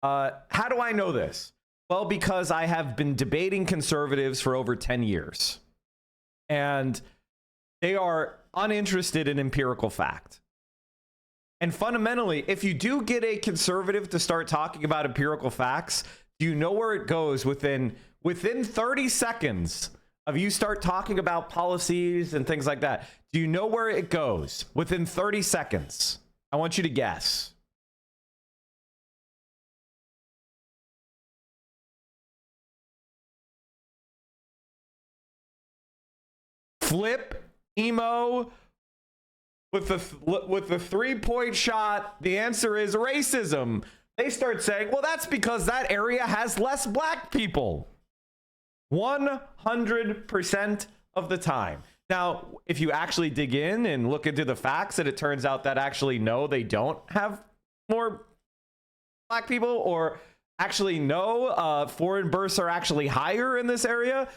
How do I know this? Well, because I have been debating conservatives for over 10 years. And they are uninterested in empirical fact. And fundamentally, if you do get a conservative to start talking about empirical facts, do you know where it goes within 30 seconds of you start talking about policies and things like that? Do you know where it goes within 30 seconds? I want you to guess. Flip, emo, with the 3-point shot, the answer is racism. They start saying, well, that's because that area has less black people. 100% of the time. Now, if you actually dig in and look into the facts, and it turns out that actually, no, they don't have more black people, or actually, no, foreign births are actually higher in this area,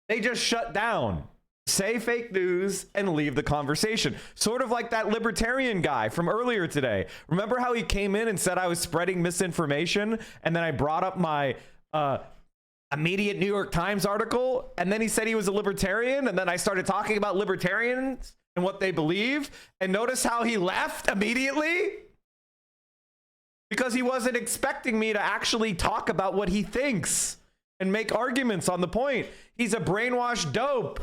they just shut down. Say fake news and leave the conversation. Sort of like that libertarian guy from earlier today. Remember how he came in and said I was spreading misinformation? And then I brought up my immediate New York Times article. And then he said he was a libertarian. And then I started talking about libertarians and what they believe. And notice how he left immediately? Because he wasn't expecting me to actually talk about what he thinks and make arguments on the point. He's a brainwashed dope.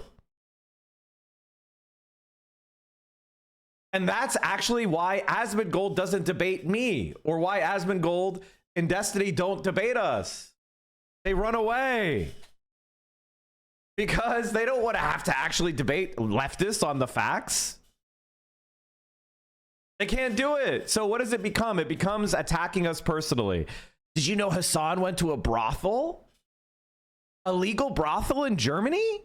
And that's actually why Asmongold doesn't debate me, or why Asmongold and Destiny don't debate us. They run away because they don't want to have to actually debate leftists on the facts. They can't do it. So what does it become? It becomes attacking us personally. Did you know Hassan went to a brothel? A legal brothel in Germany?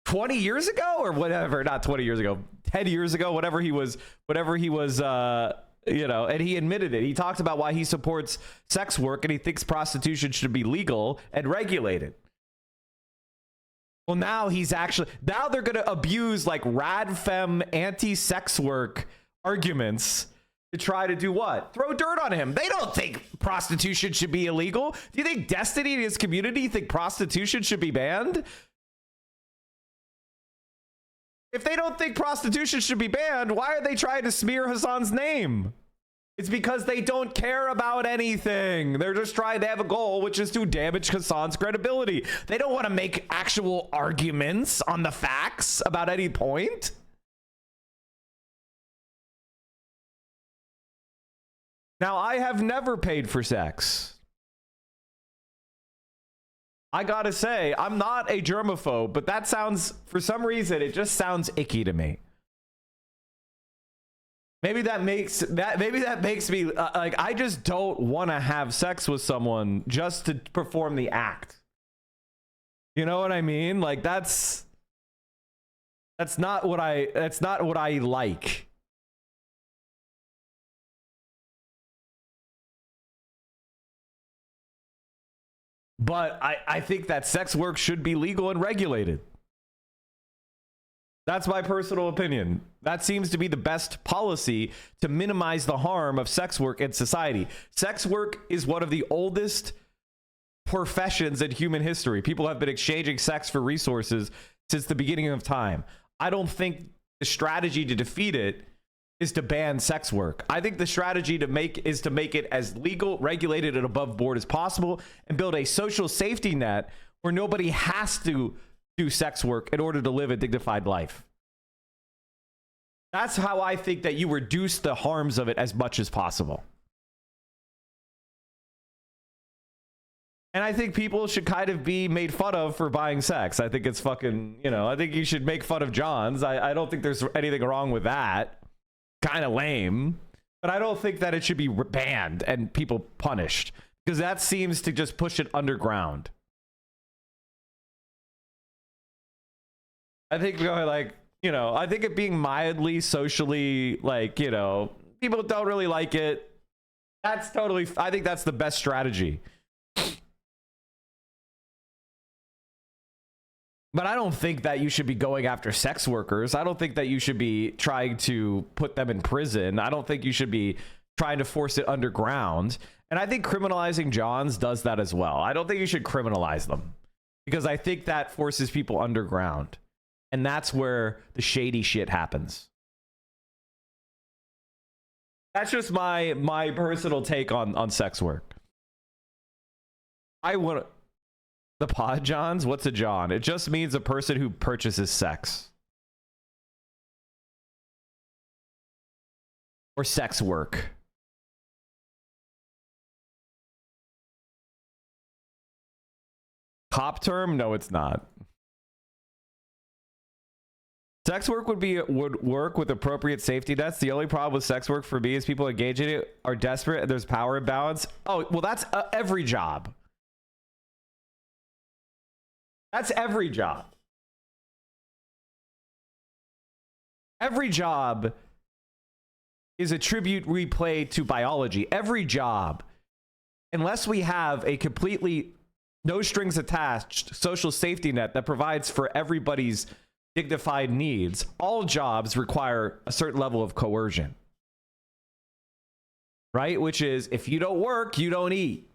20 years ago or whatever, not 20 years ago, 10 years ago, whatever he was, you know, and he admitted it. He talked about why he supports sex work and he thinks prostitution should be legal and regulated. Well, now they're going to abuse like radfem anti-sex work arguments to try to do what? Throw dirt on him. They don't think prostitution should be illegal. Do you think Destiny and his community think prostitution should be banned? If they don't think prostitution should be banned, why are they trying to smear Hassan's name? It's because they don't care about anything. They're just trying, they have a goal, which is to damage Hassan's credibility. They don't want to make actual arguments on the facts about any point. Now, I have never paid for sex. I gotta say, I'm not a germaphobe, but that sounds, for some reason, it just sounds icky to me. Maybe that makes me like, I just don't want to have sex with someone just to perform the act. You know what I mean? Like that's not what I like. But I think that sex work should be legal and regulated. That's my personal opinion. That seems to be the best policy to minimize the harm of sex work in society. Sex work is one of the oldest professions in human history. People have been exchanging sex for resources since the beginning of time. I don't think the strategy to defeat it is to ban sex work. I think the strategy to make it as legal, regulated, and above board as possible, and build a social safety net where nobody has to do sex work in order to live a dignified life. That's how I think that you reduce the harms of it as much as possible. And I think people should kind of be made fun of for buying sex. I think it's fucking, you know, I think you should make fun of Johns. I don't think there's anything wrong with that. Kind of lame, but I don't think that it should be banned and people punished, because that seems to just push it underground. I think like, you know, I think it being mildly socially, like, you know, people don't really like it. That's totally, I think that's the best strategy. But I don't think that you should be going after sex workers. I don't think that you should be trying to put them in prison. I don't think you should be trying to force it underground. And I think criminalizing Johns does that as well. I don't think you should criminalize them, because I think that forces people underground. And that's where the shady shit happens. That's just my personal take on sex work. I want the pod Johns. What's a John? It just means a person who purchases sex or sex work. Cop term? No, it's not. Sex work would work with appropriate safety nets. The only problem with sex work for me is people engaging in it are desperate and there's power imbalance. Oh, well, that's every job. That's every job. Every job is a tribute we play to biology. Every job. Unless we have a completely no strings attached social safety net that provides for everybody's dignified needs, all jobs require a certain level of coercion, right? Which is, if you don't work, you don't eat.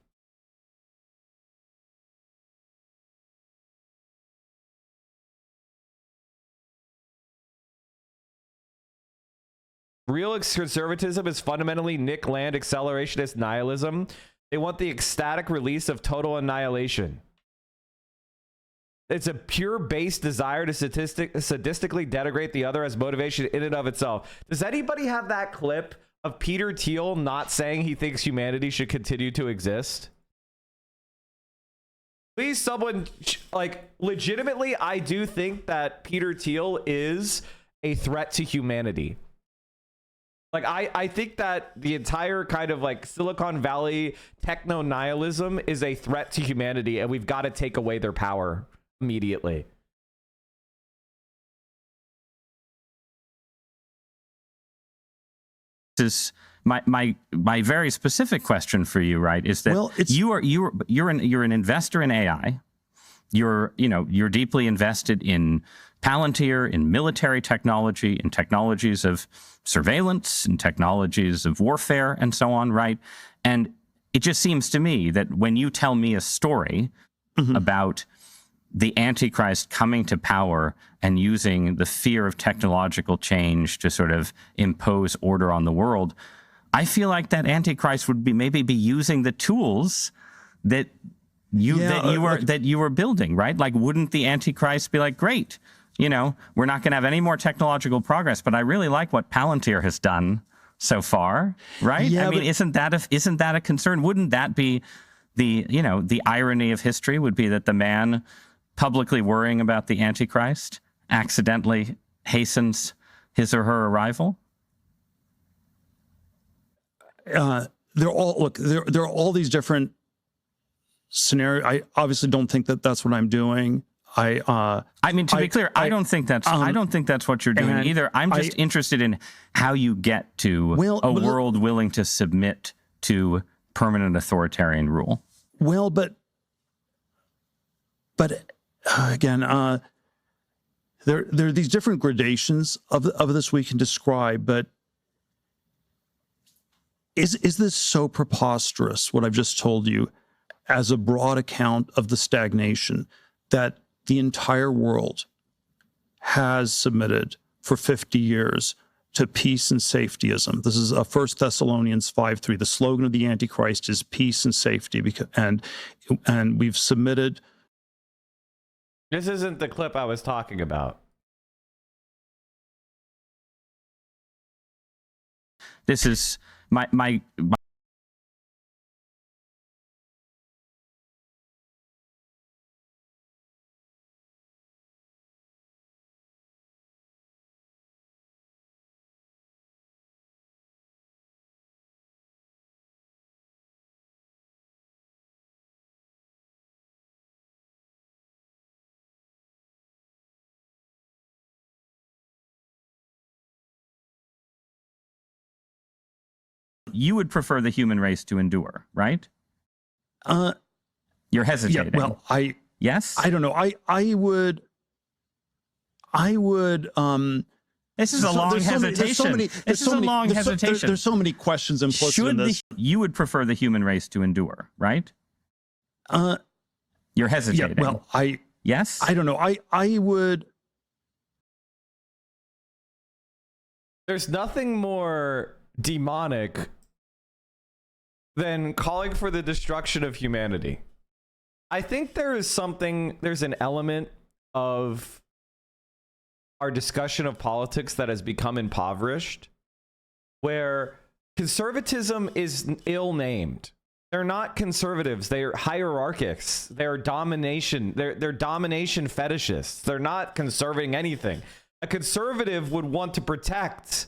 Real conservatism is fundamentally Nick Land accelerationist nihilism. They want the ecstatic release of total annihilation. It's a pure base desire to sadistically denigrate the other as motivation in and of itself. Does anybody have that clip of Peter Thiel not saying he thinks humanity should continue to exist? Please, someone, like, legitimately, I do think that Peter Thiel is a threat to humanity. Like, I think that the entire kind of like Silicon Valley techno nihilism is a threat to humanity, and we've got to take away their power immediately. This is my very specific question for you, right? Is that, well, you're an investor in AI. You're deeply invested in Palantir, in military technology, in technologies of surveillance, in technologies of warfare, and so on, right? And it just seems to me that when you tell me a story about the Antichrist coming to power and using the fear of technological change to sort of impose order on the world, I feel like that Antichrist would maybe be using the tools that you were building, right? Like, wouldn't the Antichrist be like, great, we're not going to have any more technological progress, but I really like what Palantir has done so far, right? Yeah, I mean, isn't that a concern? Wouldn't that be the irony of history would be that the man publicly worrying about the Antichrist accidentally hastens his or her arrival? There are all these different scenarios. I obviously don't think that that's what I'm doing. I mean, to be clear, I don't think that's what you're doing either. I'm just interested in how you get to a world willing to submit to permanent authoritarian rule. Well, but again, there are these different gradations of this we can describe. But is this so preposterous, what I've just told you, as a broad account of the stagnation that the entire world has submitted for 50 years to peace and safetyism? This is 1 Thessalonians 5:3. The slogan of the Antichrist is peace and safety, and we've submitted. This isn't the clip I was talking about. This is my you would prefer the human race to endure, right? You're hesitating. Yeah, well, yes? I don't know. I would. This is a long hesitation. This is a long hesitation. There's so many questions implicit in this. You would prefer the human race to endure, right? You're hesitating. Yeah, well, yes? I don't know. I would. There's nothing more demonic than calling for the destruction of humanity. I think there's an element of our discussion of politics that has become impoverished, where conservatism is ill-named. They're not conservatives. They're hierarchists. They're domination. They're domination fetishists. They're not conserving anything. A conservative would want to protect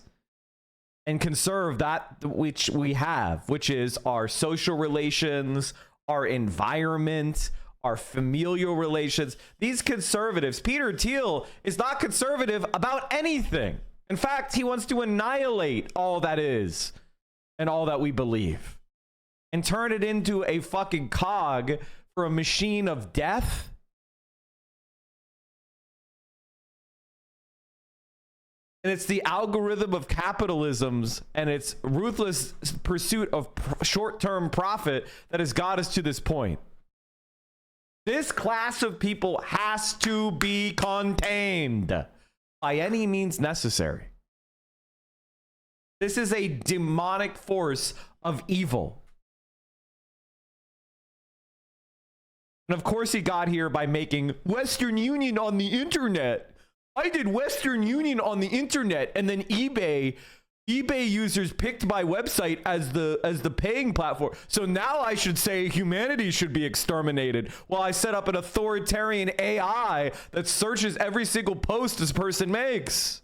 and conserve that which we have, which is our social relations, our environment, our familial relations. These conservatives, Peter Thiel is not conservative about anything. In fact, he wants to annihilate all that is and all that we believe and turn it into a fucking cog for a machine of death. And it's the algorithm of capitalism's and its ruthless pursuit of short-term profit that has got us to this point. This class of people has to be contained by any means necessary. This is a demonic force of evil. And of course he got here by making Western Union on the internet. I did Western Union on the internet, and then eBay users picked my website as the paying platform. So now I should say humanity should be exterminated while I set up an authoritarian AI that searches every single post this person makes.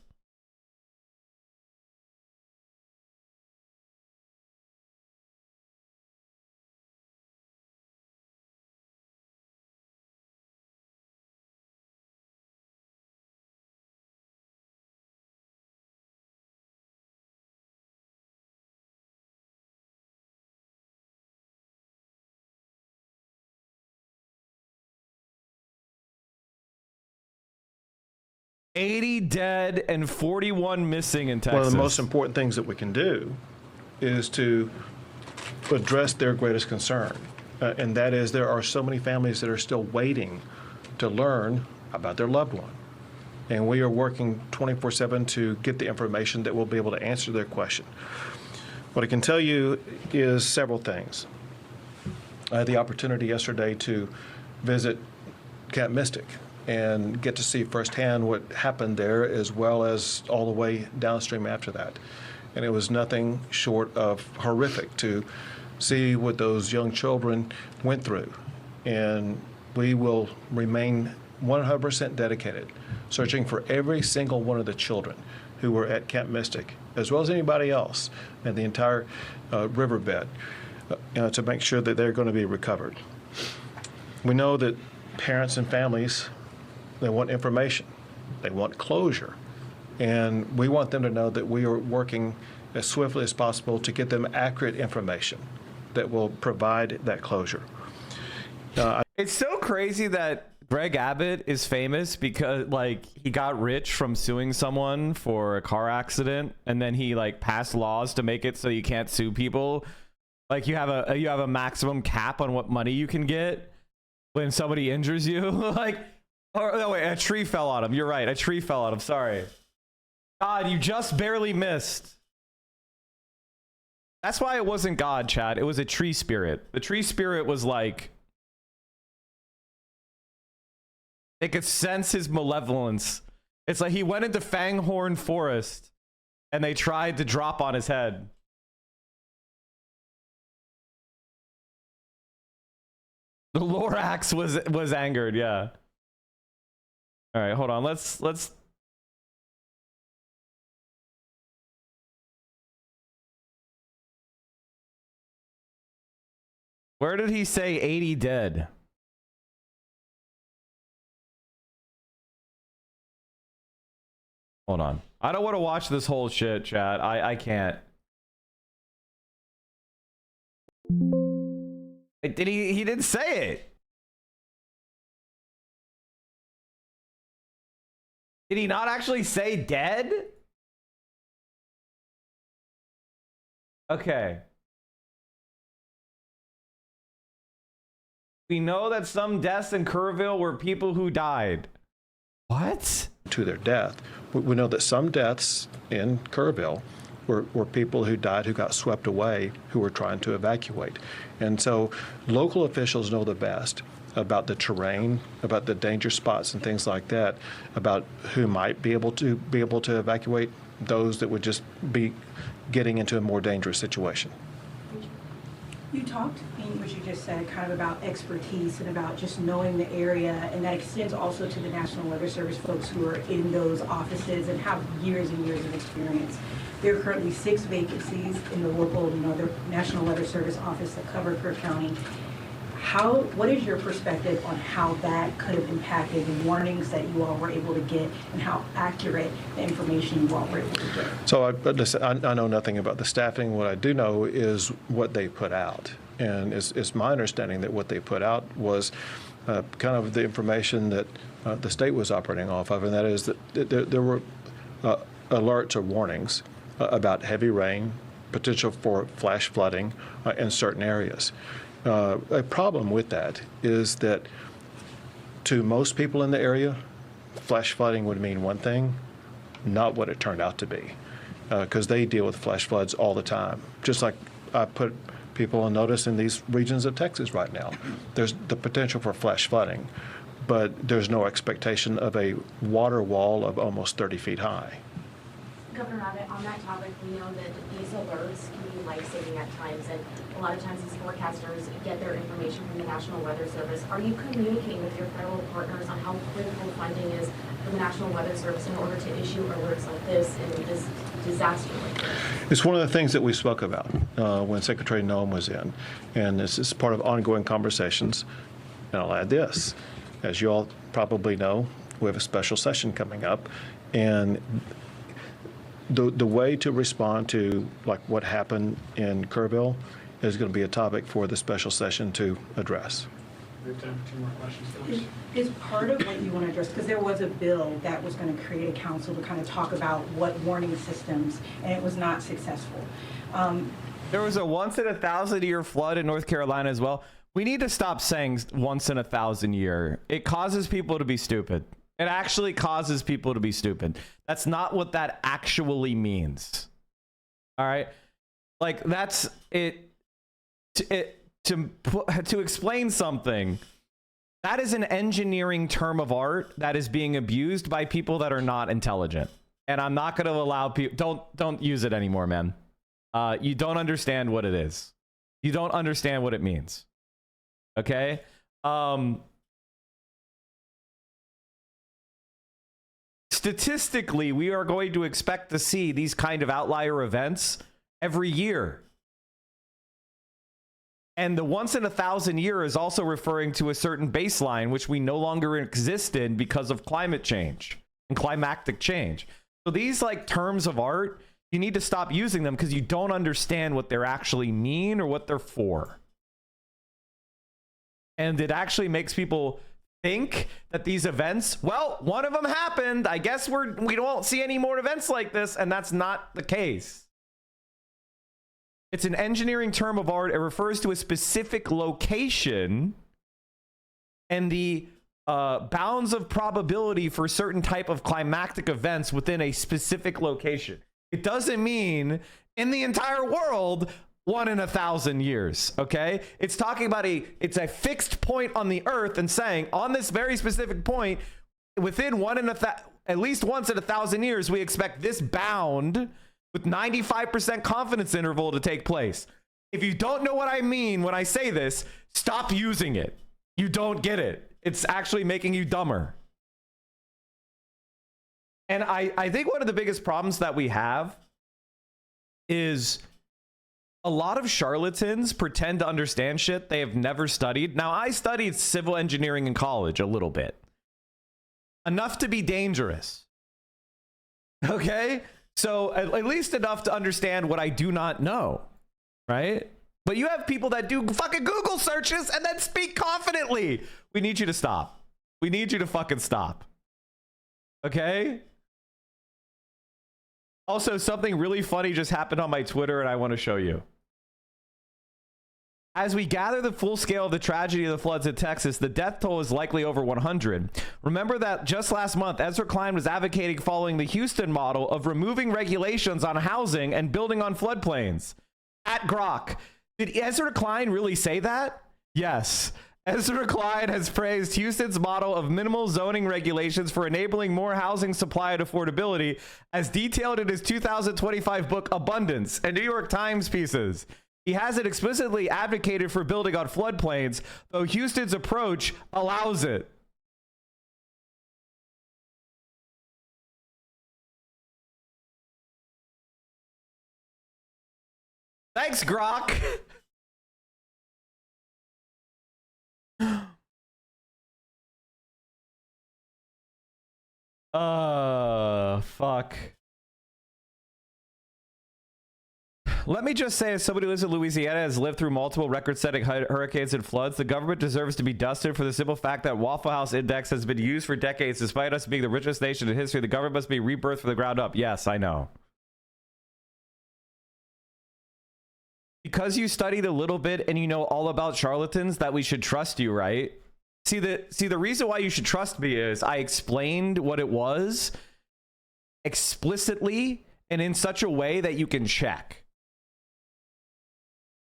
$80 dead and 41 missing in Texas. One of the most important things that we can do is to address their greatest concern, and that is there are so many families that are still waiting to learn about their loved one. And we are working 24/7 to get the information that will be able to answer their question. What I can tell you is several things. I had the opportunity yesterday to visit Camp Mystic and get to see firsthand what happened there, as well as all the way downstream after that. And it was nothing short of horrific to see what those young children went through. And we will remain 100% dedicated, searching for every single one of the children who were at Camp Mystic, as well as anybody else in the entire riverbed, to make sure that they're going to be recovered. We know that parents and families, they want information. They want closure. And we want them to know that we are working as swiftly as possible to get them accurate information that will provide that closure. It's so crazy that Greg Abbott is famous because like he got rich from suing someone for a car accident, and then he like passed laws to make it so you can't sue people. Like you have a maximum cap on what money you can get when somebody injures you. Like, oh no, wait, a tree fell on him. You're right, a tree fell on him. Sorry. God, you just barely missed. That's why it wasn't God, Chad. It was a tree spirit. The tree spirit was like, they could sense his malevolence. It's like he went into Fanghorn Forest and they tried to drop on his head. The Lorax was angered, yeah. All right, hold on. Let's Where did he say 80 dead? Hold on. I don't want to watch this whole shit, chat. I can't. Did he didn't say it. Did he not actually say dead? Okay. We know that some deaths in Kerrville were people who died. What? to their death. We know that some deaths in Kerrville were people who died who got swept away who were trying to evacuate. And so local officials know the best about the terrain, about the danger spots and things like that, about who might be able to evacuate, those that would just be getting into a more dangerous situation. You talked in what you just said kind of about expertise and about just knowing the area, and that extends also to the National Weather Service folks who are in those offices and have years and years of experience. There are currently 6 vacancies in the local, the National Weather Service office that cover Kerr County. What is your perspective on how that could have impacted the warnings that you all were able to get and how accurate the information you all were able to get? So I know nothing about the staffing. What I do know is what they put out. And it's my understanding that what they put out was kind of the information that the state was operating off of, and that is that there were alerts or warnings about heavy rain, potential for flash flooding in certain areas. A problem with that is that to most people in the area, flash flooding would mean one thing, not what it turned out to be, because they deal with flash floods all the time. Just like I put people on notice in these regions of Texas right now. There's the potential for flash flooding, but there's no expectation of a water wall of almost 30 feet high. Governor Abbott, on that topic, we know that these alerts can be life-saving at times, and a lot of times these forecasters get their information from the National Weather Service. Are you communicating with your federal partners on how critical funding is for the National Weather Service in order to issue alerts like this and this disaster like this? It's one of the things that we spoke about when Secretary Noem was in, and this is part of ongoing conversations. And I'll add this. As you all probably know, we have a special session coming up, and the way to respond to like what happened in Kerrville is going to be a topic for the special session to address. We have time for 2 more questions. Is part of what you want to address, because there was a bill that was going to create a council to kind of talk about what warning systems, and it was not successful. There was a once in a 1,000-year flood in North Carolina as well. We need to stop saying once in a 1,000-year. It causes people to be stupid. It actually causes people to be stupid. That's not what that actually means. All right? Like, that's it. To explain something, that is an engineering term of art that is being abused by people that are not intelligent. And I'm not going to allow people... Don't use it anymore, man. You don't understand what it is. You don't understand what it means. Okay? Statistically, we are going to expect to see these kind of outlier events every year. And the once in a 1,000-year is also referring to a certain baseline, which we no longer exist in because of climate change and climatic change. So these like terms of art, you need to stop using them because you don't understand what they actually mean or what they're for. And it actually makes people think that these events, well, one of them happened. I guess we don't see any more events like this, and that's not the case. It's an engineering term of art. It refers to a specific location and the bounds of probability for certain type of climactic events within a specific location. It doesn't mean in the entire world 1 in 1,000 years, okay? It's talking about it's a fixed point on the earth and saying on this very specific point, within at least once in 1,000 years, we expect this bound with 95% confidence interval to take place. If you don't know what I mean when I say this, stop using it. You don't get it. It's actually making you dumber. And I think one of the biggest problems that we have is a lot of charlatans pretend to understand shit they have never studied. Now, I studied civil engineering in college a little bit. Enough to be dangerous. Okay? So at least enough to understand what I do not know, right? But you have people that do fucking Google searches and then speak confidently. We need you to stop. We need you to fucking stop. Okay? Also, something really funny just happened on my Twitter and I want to show you. As we gather the full scale of the tragedy of the floods in Texas, the death toll is likely over 100. Remember that just last month, Ezra Klein was advocating following the Houston model of removing regulations on housing and building on floodplains. At Grok, did Ezra Klein really say that? Yes. Ezra Klein has praised Houston's model of minimal zoning regulations for enabling more housing supply and affordability, as detailed in his 2025 book Abundance and New York Times pieces. He hasn't explicitly advocated for building on floodplains, though Houston's approach allows it. Thanks, Grok. Fuck. Let me just say, as somebody who lives in Louisiana, has lived through multiple record-setting hurricanes and floods, the government deserves to be dusted for the simple fact that Waffle House Index has been used for decades. Despite us being the richest nation in history, the government must be rebirthed from the ground up. Yes, I know. Because you studied a little bit and you know all about charlatans, that we should trust you, right? See, the reason why you should trust me is I explained what it was explicitly and in such a way that you can check.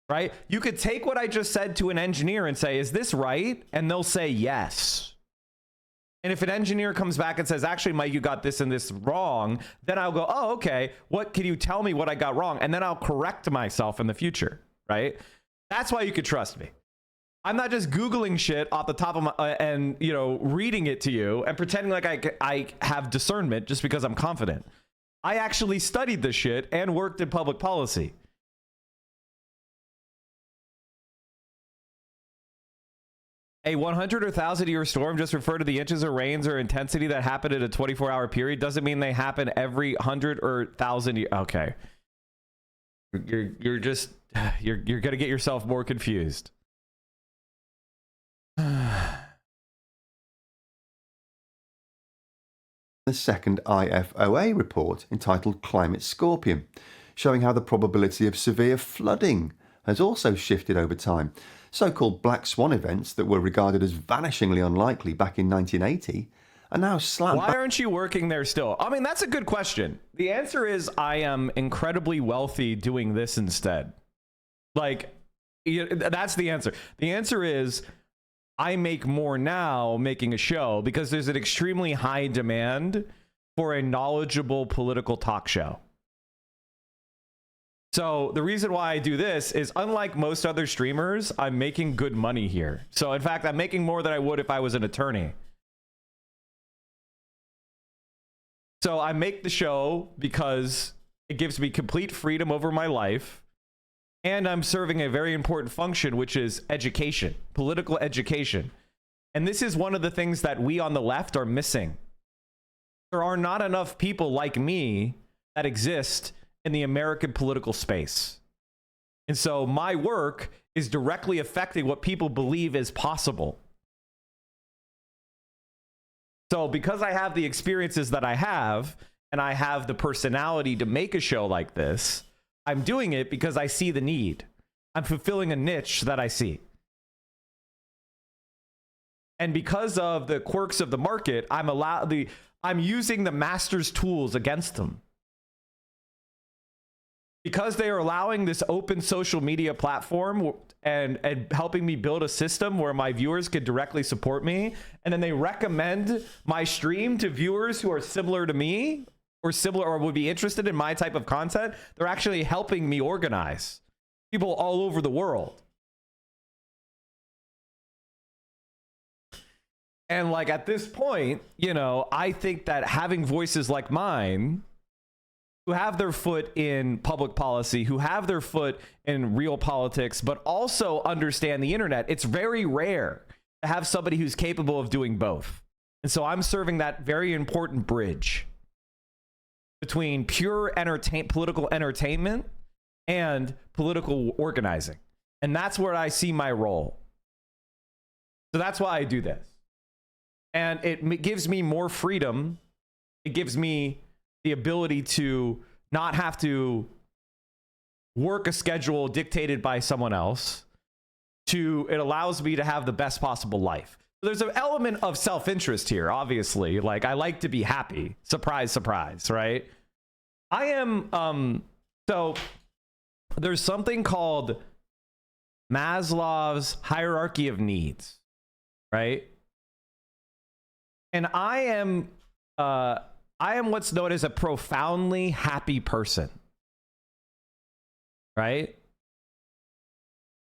Right? You could take what I just said to an engineer and say, is this right? And they'll say yes. And if an engineer comes back and says, actually, Mike, you got this and this wrong, then I'll go, oh, okay. What can you tell me what I got wrong? And then I'll correct myself in the future. Right? That's why you could trust me. I'm not just Googling shit off the top of my and, you know, reading it to you and pretending like I have discernment just because I'm confident. I actually studied this shit and worked in public policy. A 100 or 1,000 year storm just refer to the inches of rains or intensity that happen in a 24-hour period. Doesn't mean they happen every 100 or 1,000 years. Okay. You're gonna get yourself more confused. The second IFOA report entitled Climate Scorpion, showing how the probability of severe flooding has also shifted over time. So-called black swan events that were regarded as vanishingly unlikely back in 1980 are now slammed. Why aren't you working there still? I mean, that's a good question. The answer is I am incredibly wealthy doing this instead. Like, that's the answer. The answer is I make more now making a show because there's an extremely high demand for a knowledgeable political talk show. So the reason why I do this is, unlike most other streamers, I'm making good money here. So in fact, I'm making more than I would if I was an attorney. So I make the show because it gives me complete freedom over my life. And I'm serving a very important function, which is education, political education. And this is one of the things that we on the left are missing. There are not enough people like me that exist in the American political space. And so my work is directly affecting what people believe is possible. So because I have the experiences that I have, and I have the personality to make a show like this, I'm doing it because I see the need. I'm fulfilling a niche that I see. And because of the quirks of the market, I'm using the master's tools against them. Because they are allowing this open social media platform and helping me build a system where my viewers can directly support me, and then they recommend my stream to viewers who are similar to me or would be interested in my type of content, they're actually helping me organize people all over the world. And like at this point, you know, I think that having voices like mine who have their foot in public policy, who have their foot in real politics, but also understand the internet, it's very rare to have somebody who's capable of doing both. And so I'm serving that very important bridge between pure political entertainment and political organizing. And that's where I see my role. So that's why I do this. And it gives me more freedom. It gives me the ability to not have to work a schedule dictated by someone else. it allows me to have the best possible life. There's an element of self-interest here, obviously. Like, I like to be happy. Surprise, surprise, right? I am, so there's something called Maslow's hierarchy of needs, right? And I am what's known as a profoundly happy person, right?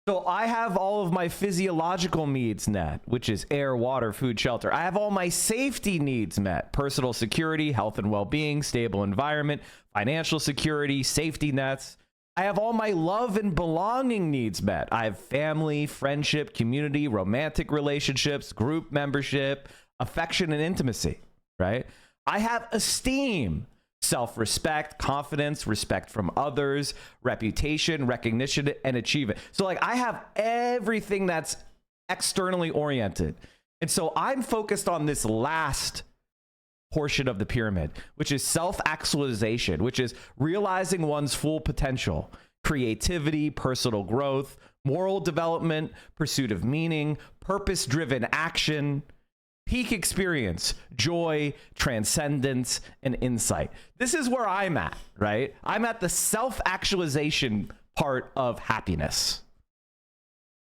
So I have all of my physiological needs met, which is air, water, food, shelter. I have all my safety needs met: personal security, health and well-being, stable environment, financial security, safety nets. I have all my love and belonging needs met. I have family, friendship, community, romantic relationships, group membership, affection, and intimacy, right? I have esteem, self-respect, confidence, respect from others, reputation, recognition, and achievement. So like, I have everything that's externally oriented. And so I'm focused on this last portion of the pyramid, which is self-actualization, which is realizing one's full potential, creativity, personal growth, moral development, pursuit of meaning, purpose-driven action, peak experience, joy, transcendence, and insight. This is where I'm at, right? I'm at the self-actualization part of happiness.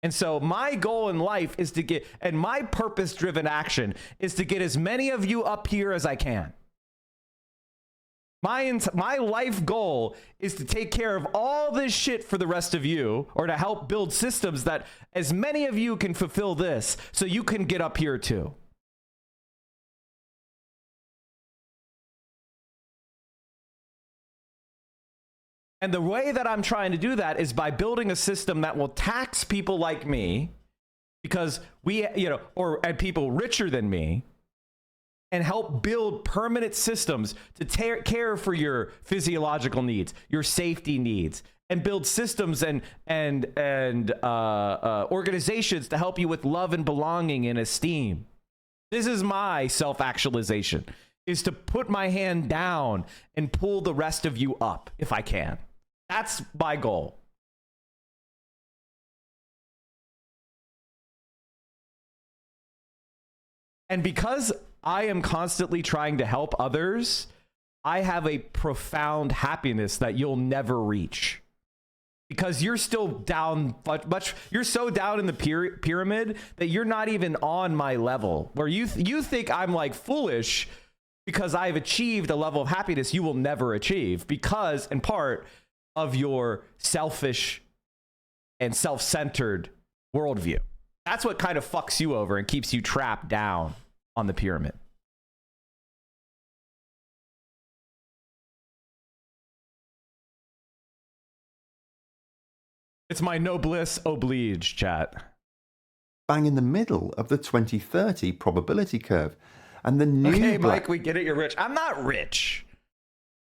And so my goal in life is to get, and my purpose-driven action is to get as many of you up here as I can. My life goal is to take care of all this shit for the rest of you, or to help build systems that as many of you can fulfill this so you can get up here too. And the way that I'm trying to do that is by building a system that will tax people like me, because we, and people richer than me, and help build permanent systems to care for your physiological needs, your safety needs, and build systems and organizations to help you with love and belonging and esteem. This is my self-actualization, is to put my hand down and pull the rest of you up if I can. That's my goal. And because I am constantly trying to help others, I have a profound happiness that you'll never reach. Because you're still down you're so down in the pyramid that you're not even on my level. Where you think I'm like foolish because I've achieved a level of happiness you will never achieve, because in part of your selfish and self-centered worldview. That's what kind of fucks you over and keeps you trapped down on the pyramid. It's my noblesse oblige, chat. Bang in the middle of the 2030 probability curve. And the new Okay, Mike, we get it, you're rich. I'm not rich.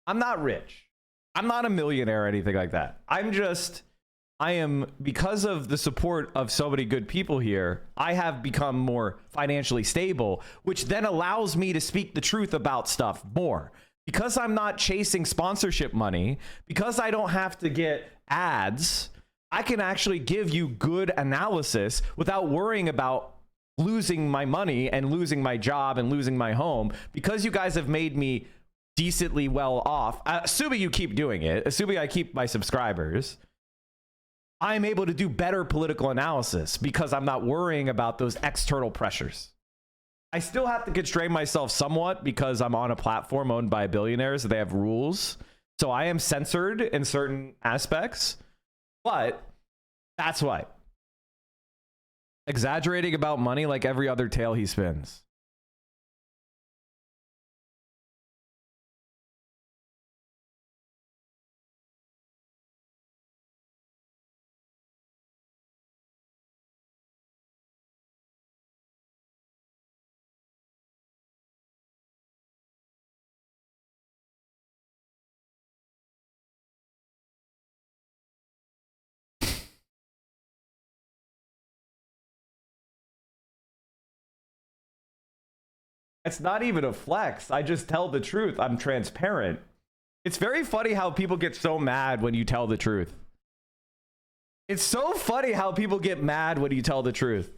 I'm not rich. I'm not a millionaire or anything like that. I am, because of the support of so many good people here, I have become more financially stable, which then allows me to speak the truth about stuff more. Because I'm not chasing sponsorship money, because I don't have to get ads, I can actually give you good analysis without worrying about losing my money and losing my job and losing my home, because you guys have made me decently well off. Assuming you keep doing it, assuming I keep my subscribers, I'm able to do better political analysis because I'm not worrying about those external pressures. I still have to constrain myself somewhat because I'm on a platform owned by billionaires. They have rules. So I am censored in certain aspects, but that's why. Exaggerating about money like every other tale he spins. It's not even a flex. I just tell the truth. I'm transparent. It's very funny how people get so mad when you tell the truth. It's so funny how people get mad when you tell the truth.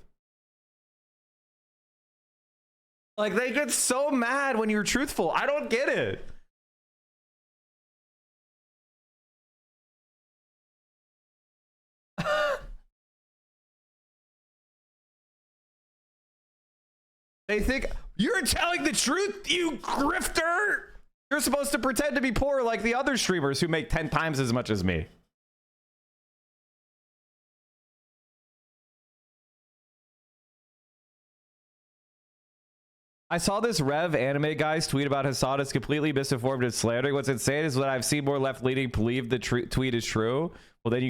Like, they get so mad when you're truthful. I don't get it. They think you're telling the truth, you grifter. You're supposed to pretend to be poor like the other streamers who make 10 times as much as me. I saw this Rev anime guy's tweet about Hassad is completely misinformed and slandering. What's insane is that I've seen more left-leaning believe the tweet is true. Well, then you